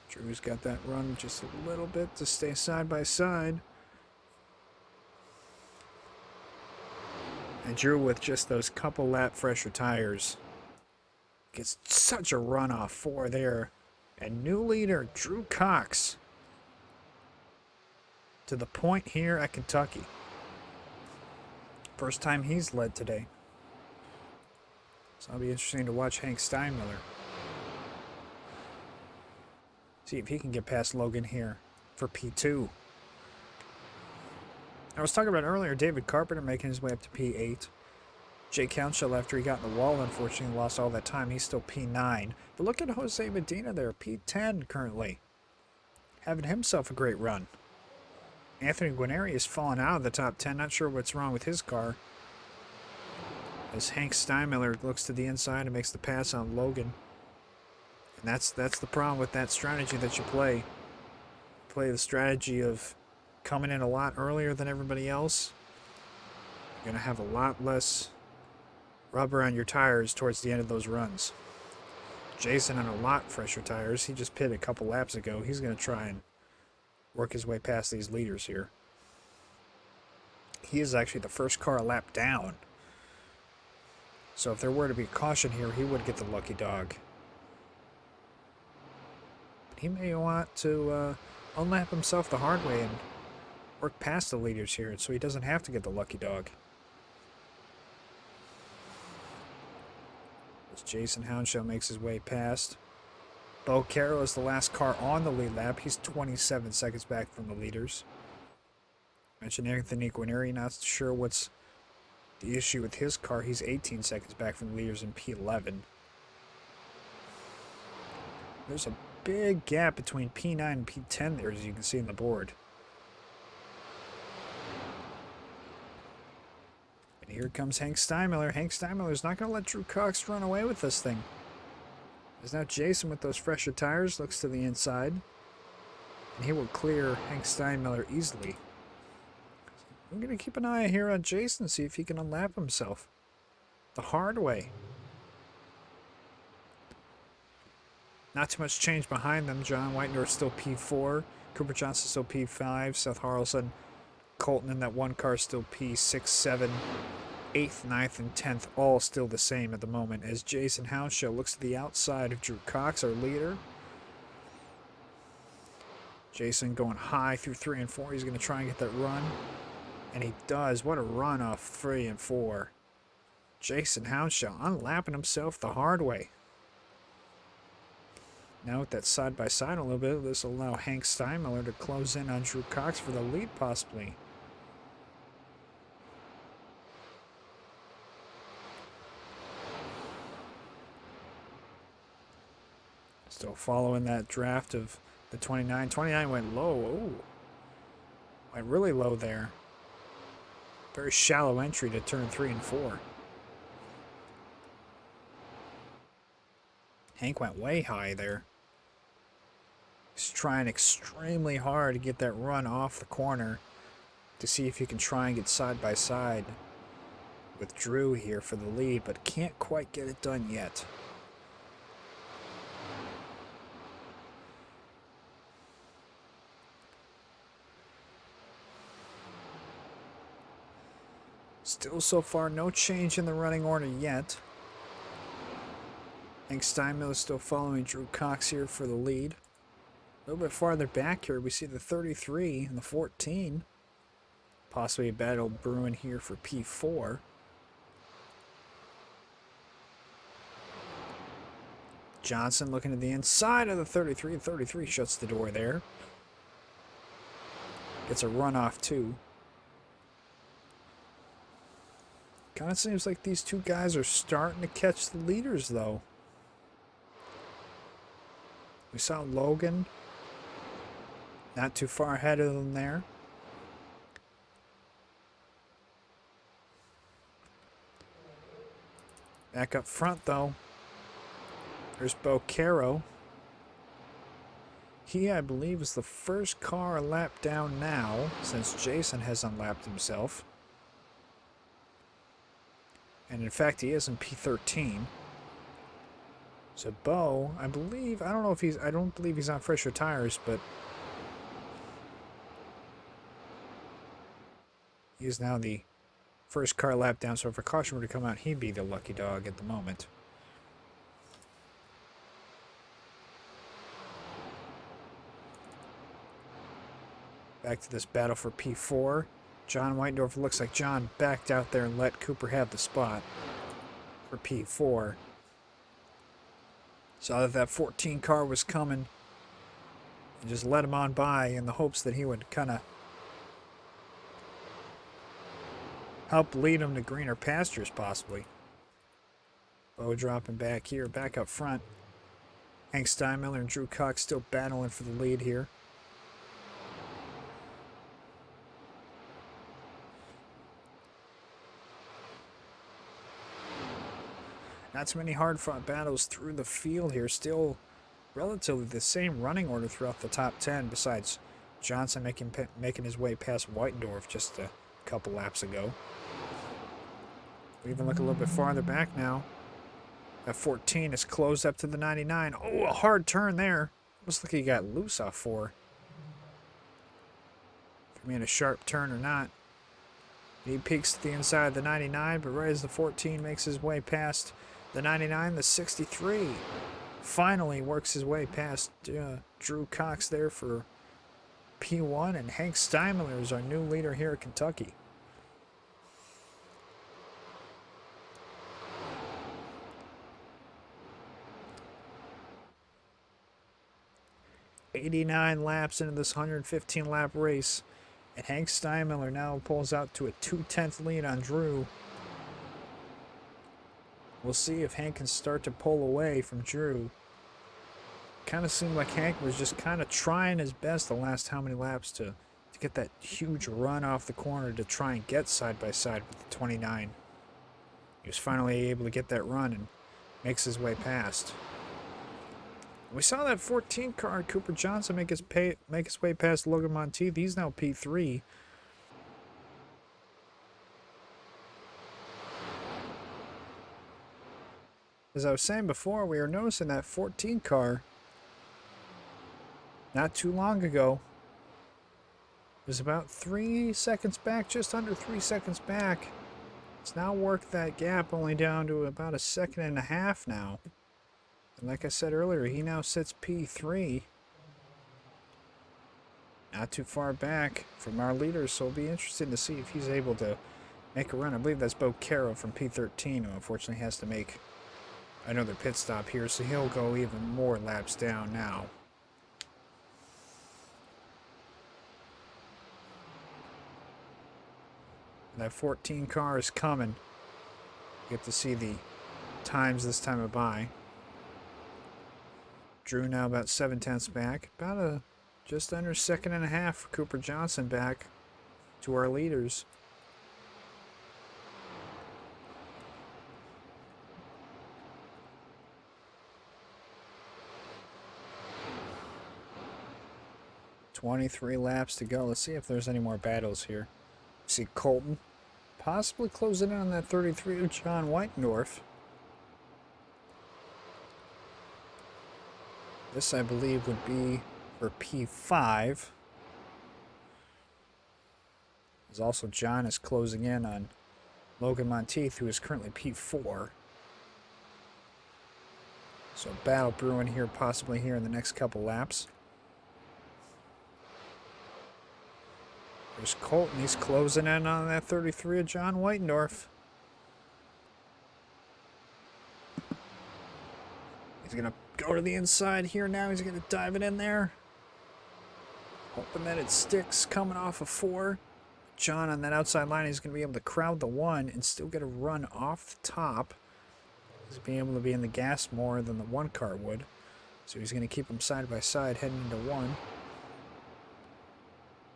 Drew's got that run just a little bit to stay side by side. And Drew, with just those couple lap fresher tires, gets such a run off 4 there. And new leader, Drew Cox, to the point here at Kentucky. First time he's led today. So it'll be interesting to watch Hank Steinmiller. See if he can get past Logan here for P2. I was talking about earlier, David Carpenter making his way up to P8. Jake Hounshell, after he got in the wall, unfortunately lost all that time. He's still P9. But look at Jose Medina there, P10 currently. Having himself a great run. Anthony Guarneri has fallen out of the top 10. Not sure what's wrong with his car. As Hank Steinmiller looks to the inside and makes the pass on Logan. And that's the problem with that strategy that you play. Play the strategy of coming in a lot earlier than everybody else. You're going to have a lot less rubber on your tires towards the end of those runs. Jason on a lot fresher tires. He just pitted a couple laps ago. He's going to try and work his way past these leaders here. He is actually the first car a lap down. So if there were to be a caution here, he would get the lucky dog. But he may want to unlap himself the hard way and work past the leaders here so he doesn't have to get the lucky dog. As Jason Houndshow makes his way past. Bo Caro is the last car on the lead lap. He's 27 seconds back from the leaders. Mentioned Anthony Guarnieri, not sure what's the issue with his car. He's 18 seconds back from the leaders in P11. There's a big gap between P9 and P10 there, as you can see on the board. And here comes Hank Steinmiller. Hank Steinmiller's not going to let Drew Cox run away with this thing. As now Jason, with those fresher tires, looks to the inside. And he will clear Hank Steinmiller easily. I'm going to keep an eye here on Jason, see if he can unlap himself the hard way. Not too much change behind them. John Whitendorf still P4. Cooper Johnson still P5. Seth Harrelson, Colton in that one car still P6, 7, 8th, 9th, and 10th. All still the same at the moment. As Jason Houndshow looks to the outside of Drew Cox, our leader. Jason going high through 3 and 4. He's going to try and get that run. And he does. What a run off 3 and 4. Jason Houndshow unlapping himself the hard way. Now with that side-by-side a little bit, this will allow Hank Steinmiller to close in on Drew Cox for the lead possibly. Still following that draft of the 29. 29 went low. Oh, went really low there. Very shallow entry to turn 3 and 4. Hank went way high there. He's trying extremely hard to get that run off the corner to see if he can try and get side by side with Drew here for the lead, but can't quite get it done yet. Still so far no change in the running order yet. Hank Steinmiller still following Drew Cox here for the lead. A little bit farther back here, we see the 33 and the 14. Possibly a battle brewing here for P4. Johnson looking to the inside of the 33. 33 shuts the door there. Gets a runoff too. Kind of seems like these two guys are starting to catch the leaders though. We saw Logan not too far ahead of them there. Back up front though, there's Bo Caro. He, I believe, is the first car a lap down now since Jason has unlapped himself. And in fact, he is in P13. So Bo, I believe, I don't believe he's on fresher tires, but he is now the first car lap down. So if a caution were to come out, he'd be the lucky dog at the moment. Back to this battle for P4. John Whitendorf, looks like John backed out there and let Cooper have the spot for P4. Saw that 14 car was coming and just let him on by in the hopes that he would kind of help lead him to greener pastures possibly. Bo dropping back here, back up front. Hank Steinmiller and Drew Cox still battling for the lead here. Not too many hard-fought battles through the field here. Still relatively the same running order throughout the top 10, besides Johnson making his way past Whitendorf just a couple laps ago. We even look a little bit farther back now. That 14 is closed up to the 99. Oh, a hard turn there. Looks like he got loose off 4. If he made a sharp turn or not. He peeks to the inside of the 99, but right as the 14 makes his way past the 99, the 63 finally works his way past Drew Cox there for P1, and Hank Steinmiller is our new leader here at Kentucky. "89 laps into this 115 lap race, and Hank Steinmiller now pulls out to a 2/10 lead on Drew. We'll see if Hank can start to pull away from Drew. Kind of seemed like Hank was just kind of trying his best the last how many laps to get that huge run off the corner to try and get side by side with the 29. He was finally able to get that run and makes his way past. We saw that 14 car, Cooper Johnson, make his way past Logan Monteith. He's now P3. As I was saying before, we were noticing that 14 car not too long ago was about 3 seconds back, just under 3 seconds back. It's now worked that gap only down to about a second and a half now. And like I said earlier, he now sits P3. Not too far back from our leaders, so it'll be interesting to see if he's able to make a run. I believe that's Bo Caro from P13, who unfortunately has to make another pit stop here, so he'll go even more laps down now. That 14 car is coming. You get to see the times this time of by. Drew now about 7/10 back. About just under a second and a half for Cooper Johnson back to our leaders. "23 laps to go. Let's see if there's any more battles here." See Colton possibly closing in on that 33 of John Whitendorf. This, I believe, would be for P5. As also John is closing in on Logan Monteith, who is currently P4. So battle brewing here, possibly here in the next couple laps. There's Colton. He's closing in on that 33 of John Whitendorf. He's going to go to the inside here now. He's going to dive it in there. Hoping that it sticks coming off of 4. John on that outside line, he's going to be able to crowd the 1 and still get a run off the top. He's being able to be in the gas more than the 1 car would. So he's going to keep them side by side heading into 1.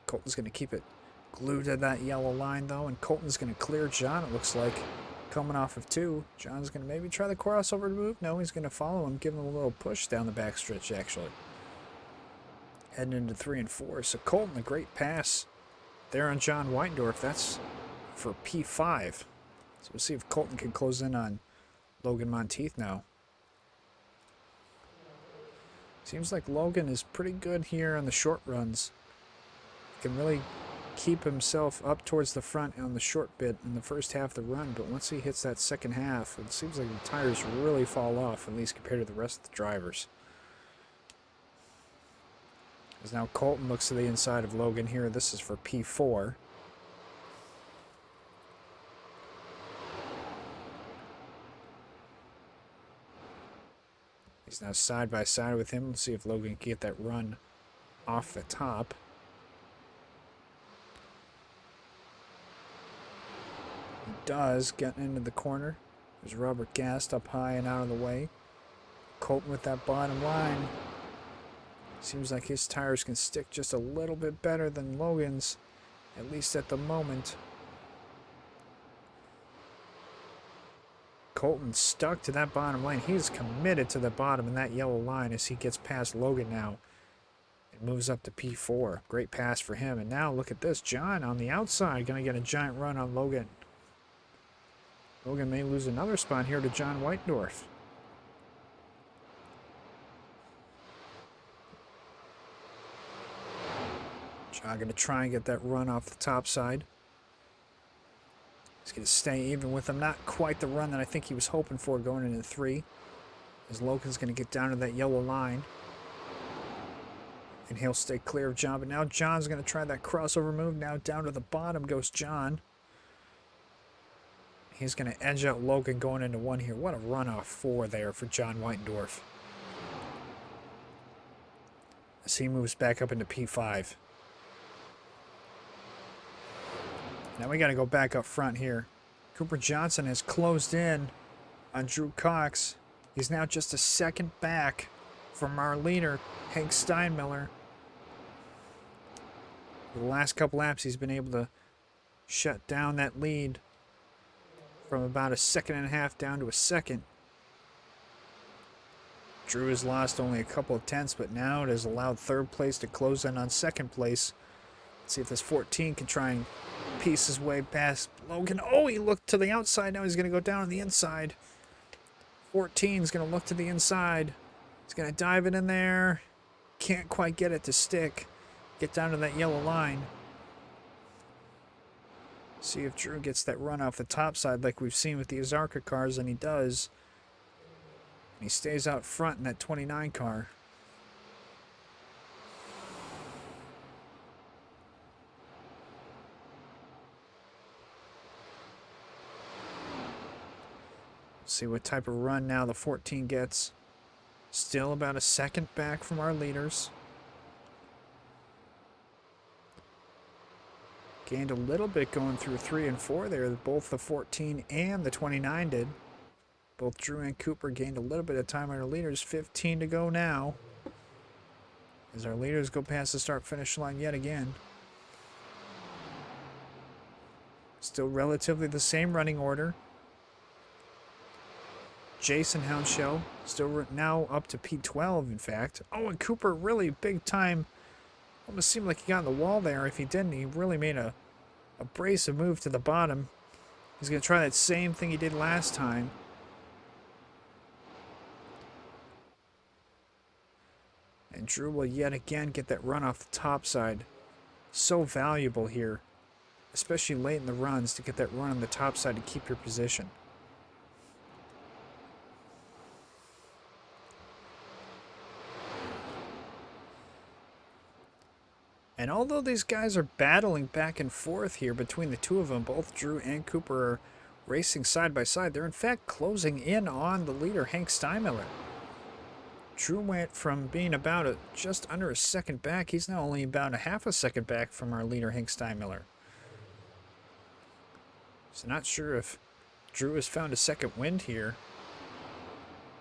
Colton's going to keep it glued to that yellow line, though, and Colton's going to clear John, it looks like, coming off of 2. John's going to maybe try the crossover move. No, he's going to follow him, give him a little push down the backstretch, actually. Heading into 3 and 4. So Colton, a great pass there on John Whitendorf. That's for P5. So we'll see if Colton can close in on Logan Monteith now. Seems like Logan is pretty good here on the short runs. Can really keep himself up towards the front on the short bit in the first half of the run, but once he hits that second half, it seems like the tires really fall off, at least compared to the rest of the drivers. As now Colton looks to the inside of Logan here. This is for P4. He's now side by side with him. Let's see if Logan can get that run off the top. He does, getting into the corner. There's Robert Gast up high and out of the way. Colton with that bottom line. Seems like his tires can stick just a little bit better than Logan's, at least at the moment. Colton stuck to that bottom lane. He's committed to the bottom in that yellow line as he gets past Logan now. It moves up to P4. Great pass for him. And now look at this. John on the outside going to get a giant run on Logan. Logan may lose another spot here to John Whitendorf. John going to try and get that run off the top side. He's going to stay even with him. Not quite the run that I think he was hoping for going into 3. As Logan's going to get down to that yellow line. And he'll stay clear of John. But now John's going to try that crossover move. Now down to the bottom goes John. He's going to edge out Logan going into 1 here. What a run off 4 there for John Weitendorf. As he moves back up into P5. Now we got to go back up front here. Cooper Johnson has closed in on Drew Cox. He's now just a second back from our leader, Hank Steinmiller. For the last couple laps, he's been able to shut down that lead from about a 1.5 seconds down to a second. Drew has lost only a couple of tenths, but now it has allowed 3rd place to close in on 2nd place. Let's see if this 14 can try and piece his way past Logan. Oh, he looked to the outside. Now he's going to go down on the inside. 14 is going to look to the inside. He's going to dive it in there. Can't quite get it to stick. Get down to that yellow line. See if Drew gets that run off the top side like we've seen with the Ozarka cars, and he does. And he stays out front in that 29 car. See what type of run now the 14 gets. Still about a 2nd back from our leaders. Gained a little bit going through 3 and 4 there. Both the 14 and the 29 did. Both Drew and Cooper gained a little bit of time on our leaders. 15 to go now. As our leaders go past the start-finish line yet again. Still relatively the same running order. Jason Hounshell still now up to P12, in fact. Oh, and Cooper really big time. Almost seemed like he got in the wall there. If he didn't, he really made a abrasive move to the bottom. He's going to try that same thing he did last time. And Drew will yet again get that run off the top side. So valuable here, especially late in the runs, to get that run on the top side to keep your position. And although these guys are battling back and forth here between the two of them, both Drew and Cooper are racing side by side. They're in fact closing in on the leader, Hank Steinmiller. Drew went from being about just under a 2nd back. He's now only about a 1/2 second back from our leader, Hank Steinmiller. So not sure if Drew has found a second wind here,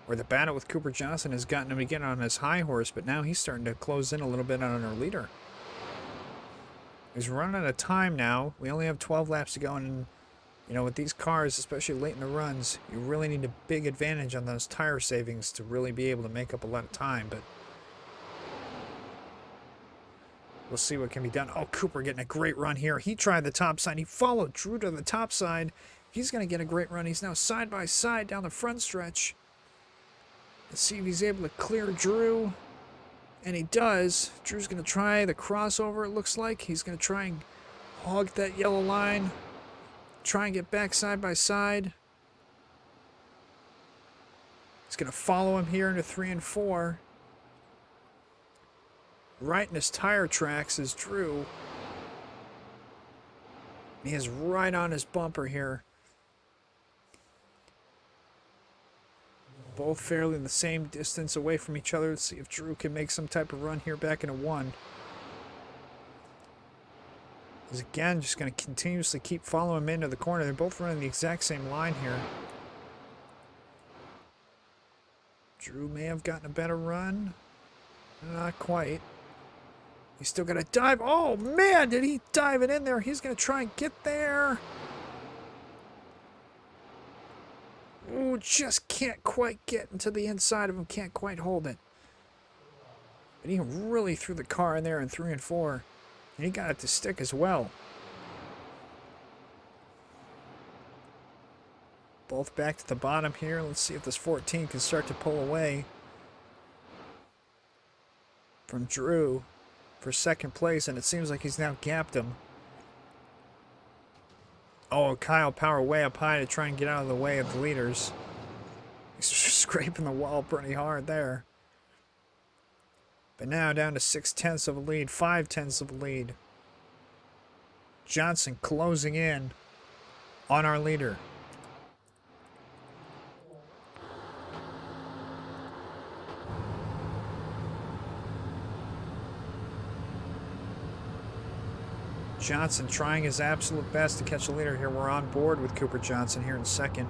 or the battle with Cooper Johnson has gotten him to get on his high horse, but now he's starting to close in a little bit on our leader. He's running out of time now. We only have 12 laps to go, and you know, with these cars, especially late in the runs, you really need a big advantage on those tire savings to really be able to make up a lot of time, but we'll see what can be done. Oh, Cooper getting a great run here. He tried the top side. He followed Drew to the top side. He's going to get a great run. He's now side by side down the front stretch. Let's see if he's able to clear Drew. And he does. Drew's going to try the crossover, it looks like. He's going to try and hog that yellow line. Try and get back side by side. He's going to follow him here into 3 and 4. Right in his tire tracks is Drew. He is right on his bumper here. Both fairly the same distance away from each other. Let's see if Drew can make some type of run here back into 1. He's again just going to continuously keep following him into the corner. They're both running the exact same line here. Drew may have gotten a better run. Not quite. He's still going to dive. Oh, man, did he dive it in there? He's going to try and get there. Ooh, just can't quite get into the inside of him. Can't quite hold it. But he really threw the car in there in 3 and 4. And he got it to stick as well. Both back to the bottom here. Let's see if this 14 can start to pull away from Drew for 2nd place. And it seems like he's now gapped him. Oh, Kyle Power way up high to try and get out of the way of the leaders. He's scraping the wall pretty hard there. But now down to 6/10 of a lead, 5/10 of a lead. Johnson closing in on our leader. Johnson trying his absolute best to catch the leader here. We're on board with Cooper Johnson here in second.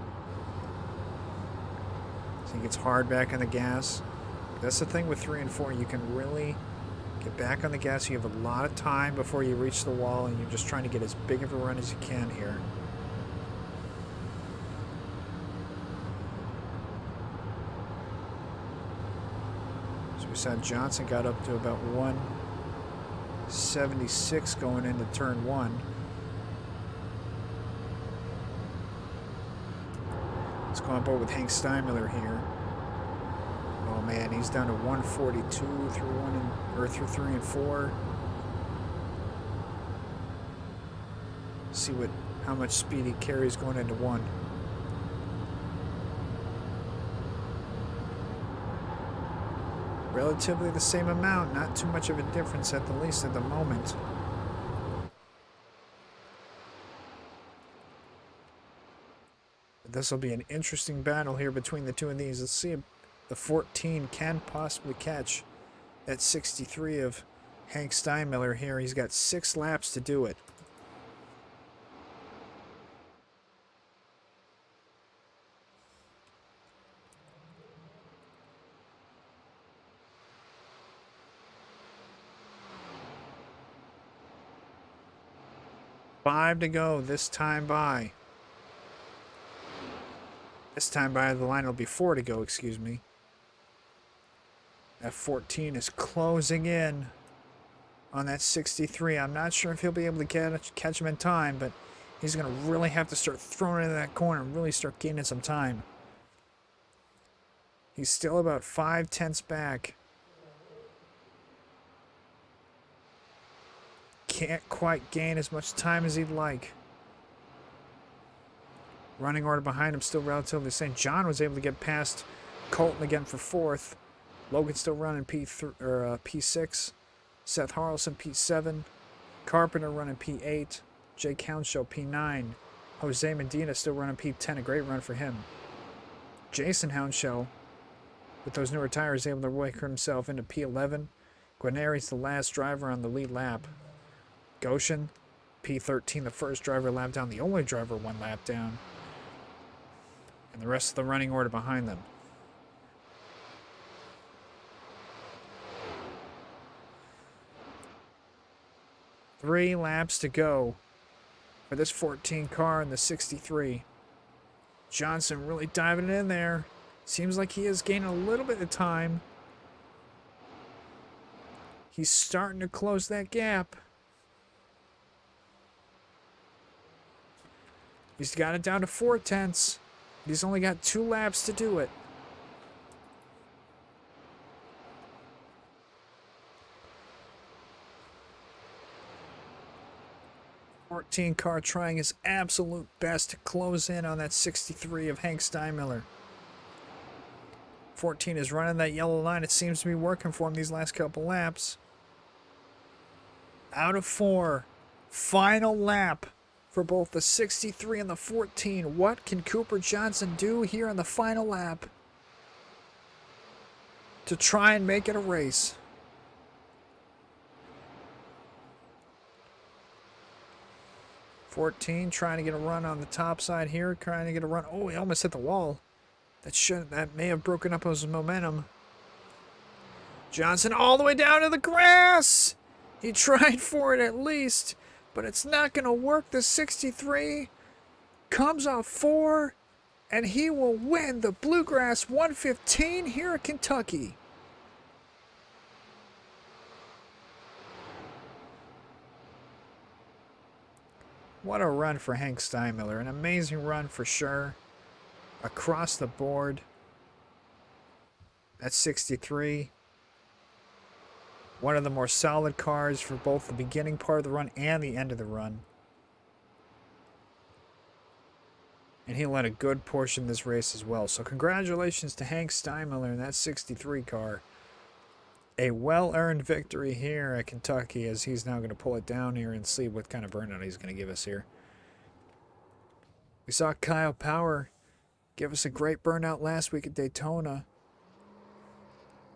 So he gets hard back on the gas. That's the thing with 3 and 4. You can really get back on the gas. You have a lot of time before you reach the wall, and you're just trying to get as big of a run as you can here. So we saw Johnson got up to about 176 going into turn 1. Let's go on board with Hank Steinmiller here. Oh man, he's down to 142 through 3 and 4. See how much speed he carries going into 1. Relatively the same amount, not too much of a difference at the least at the moment. But this will be an interesting battle here between the two of these. Let's see if the 14 can possibly catch that 63 of Hank Steinmiller here. He's got 6 laps to do it. Five to go this time by. This time by the line will be 4 to go, excuse me. That 14 is closing in on that 63. I'm not sure if he'll be able to catch him in time, but he's going to really have to start throwing into that corner and really start gaining some time. He's still about 5/10 back. Can't quite gain as much time as he'd like. Running order behind him still relatively the same. John was able to get past Colton again for 4th. Logan still running P6. Seth Harrelson P7. Carpenter running P8. Jake Hounshow P9. Jose Medina still running P10. A great run for him. Jason Hounshow, with those newer tires, able to work himself into P11. Guarneri's the last driver on the lead lap. Goshen, P13, the first driver lap down, the only driver 1 lap down. And the rest of the running order behind them. Three laps to go for this 14 car and the 63. Johnson really diving in there. Seems like he is gaining a little bit of time. He's starting to close that gap. He's got it down to 4/10. He's only got 2 laps to do it. Car trying his absolute best to close in on that 63 of Hank Steinmiller. 14 is running that yellow line. It seems to be working for him these last couple laps. Out of 4. Final lap for both the 63 and the 14. What can Cooper Johnson do here in the final lap to try and make it a race? $14 trying to get a run on the top side here, trying to get a run. Oh, he almost hit the wall. That may have broken up his momentum. Johnson all the way down to the grass. He tried for it at least, but it's not going to work. The 63 comes off 4, and he will win the Bluegrass 115 here at Kentucky. What a run for Hank Steinmiller. An amazing run for sure. Across the board. That's 63. One of the more solid cars for both the beginning part of the run and the end of the run. and he led a good portion of this race as well. So congratulations to Hank Steinmiller in that 63 car. A well-earned victory here at Kentucky, as he's now going to pull it down here and see what kind of burnout he's going to give us here. We saw Kyle Power give us a great burnout last week at Daytona,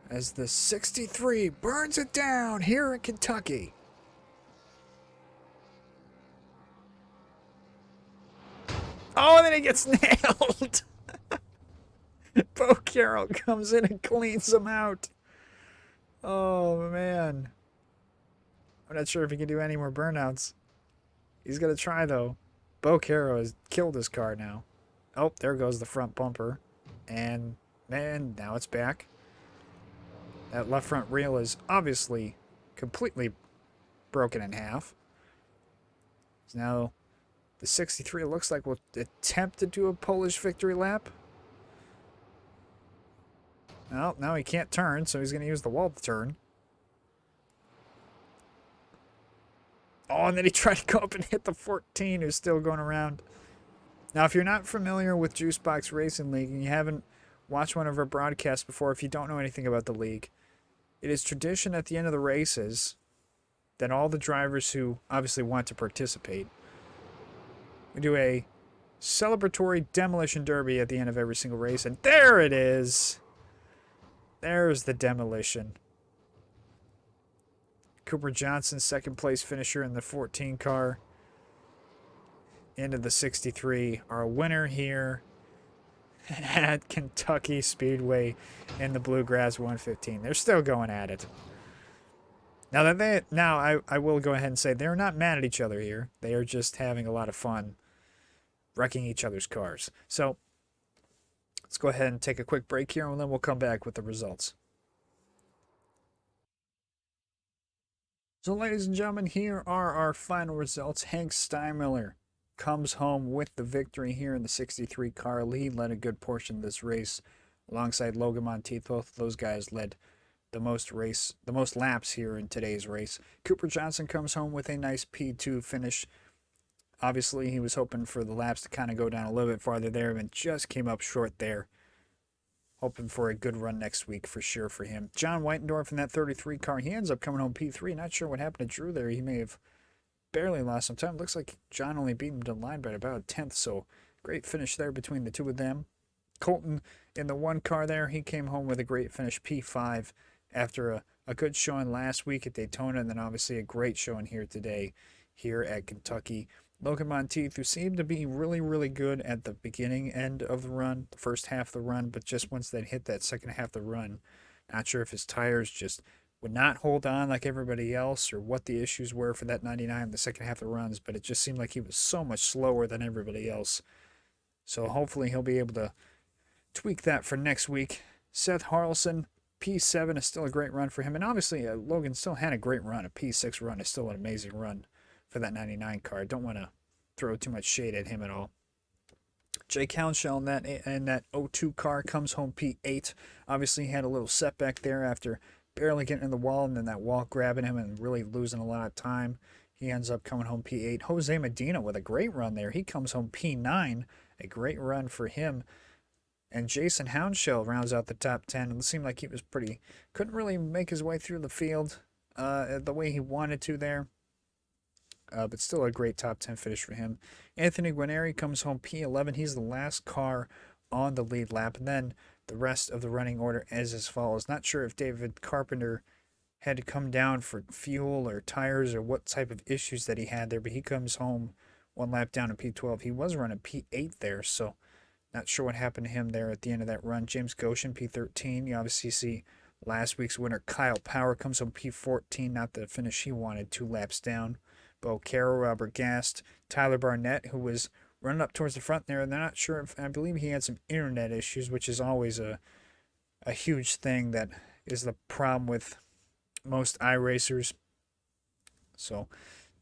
as the 63 burns it down here in Kentucky. Oh, and then he gets nailed. Bo Carroll comes in and cleans him out. Oh, man. I'm not sure if he can do any more burnouts. He's going to try, though. Bo Carroll has killed his car now. Oh, there goes the front bumper. And, man, now it's back. That left front wheel is obviously completely broken in half. So now the 63 looks like will attempt to do a Polish victory lap. Well, now he can't turn, so he's going to use the wall to turn. Oh, and then he tried to go up and hit the 14, who's still going around. Now, if you're not familiar with Juicebox Racing League and you haven't watched one of our broadcasts before, if you don't know anything about the league, it is tradition at the end of the races that all the drivers who obviously want to participate, we do a celebratory demolition derby at the end of every single race, and there it is. There's the demolition. Cooper Johnson, second place finisher in the 14 car. Into the 63. Our winner here at Kentucky Speedway in the Bluegrass 115. They're still going at it. Now I will go ahead and say they're not mad at each other here. They are just having a lot of fun wrecking each other's cars. So let's go ahead and take a quick break here, and then we'll come back with the results. So, ladies and gentlemen, here are our final results. Hank Steinmiller comes home with the victory here in the 63 car. Lee led a good portion of this race alongside Logan Monteith. Both of those guys led the most laps here in today's race. Cooper Johnson comes home with a nice P2 finish. Obviously, he was hoping for the laps to kind of go down a little bit farther there, and just came up short there. Hoping for a good run next week for sure for him. John Whitendorf in that 33 car, he ends up coming home P3. Not sure what happened to Drew there. He may have barely lost some time. Looks like John only beat him to the line by about a tenth, so great finish there between the two of them. Colton in the one car there, he came home with a great finish, P5, after a good showing last week at Daytona, and then obviously a great showing here today here at Kentucky. Logan Monteith, who seemed to be really, really good at the beginning end of the run, the first half of the run, but just once they hit that second half of the run, not sure if his tires just would not hold on like everybody else or what the issues were for that 99 the second half of the runs, but it just seemed like he was so much slower than everybody else. So hopefully he'll be able to tweak that for next week. Seth Harlson, P7 is still a great run for him, and obviously Logan still had a great run. A P6 run is still an amazing run for that 99 car. Don't want to throw too much shade at him at all. Jake Hounshell in that 02 car comes home P8. Obviously, he had a little setback there after barely getting in the wall, and then that wall grabbing him and really losing a lot of time. He ends up coming home P8. Jose Medina with a great run there. He comes home P9. A great run for him. And Jason Hounshell rounds out the top 10. It seemed like he was couldn't really make his way through the field the way he wanted to there. But still a great top 10 finish for him. Anthony Guarneri comes home P11. He's the last car on the lead lap. And then the rest of the running order is as follows. Not sure if David Carpenter had to come down for fuel or tires or what type of issues that he had there, but he comes home one lap down in P12. He was running P8 there, so not sure what happened to him there at the end of that run. James Goshen, P13. You obviously see last week's winner, Kyle Power, comes home P14, not the finish he wanted, 2 laps down. Bo Carroll, Robert Gast, Tyler Barnett, who was running up towards the front there, and they're not sure if, I believe he had some internet issues, which is always a huge thing that is the problem with most iRacers. So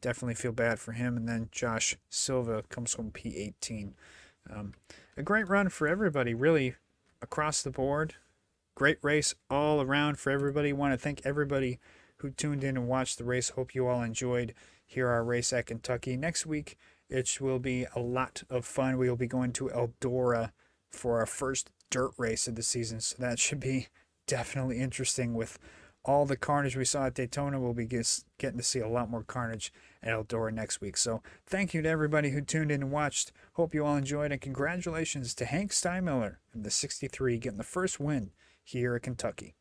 definitely feel bad for him. And then Josh Silva comes home P18. A great run for everybody, really, across the board. Great race all around for everybody. Want to thank everybody who tuned in and watched the race. Hope you all enjoyed our race at Kentucky. Next week It will be a lot of fun. We will be going to Eldora for our first dirt race of the season, so that should be definitely interesting. With all the carnage we saw at Daytona, we'll be getting to see a lot more carnage at Eldora next week. So thank you to everybody who tuned in and watched. Hope you all enjoyed, and congratulations to Hank Steinmiller in the 63 getting the first win here at Kentucky.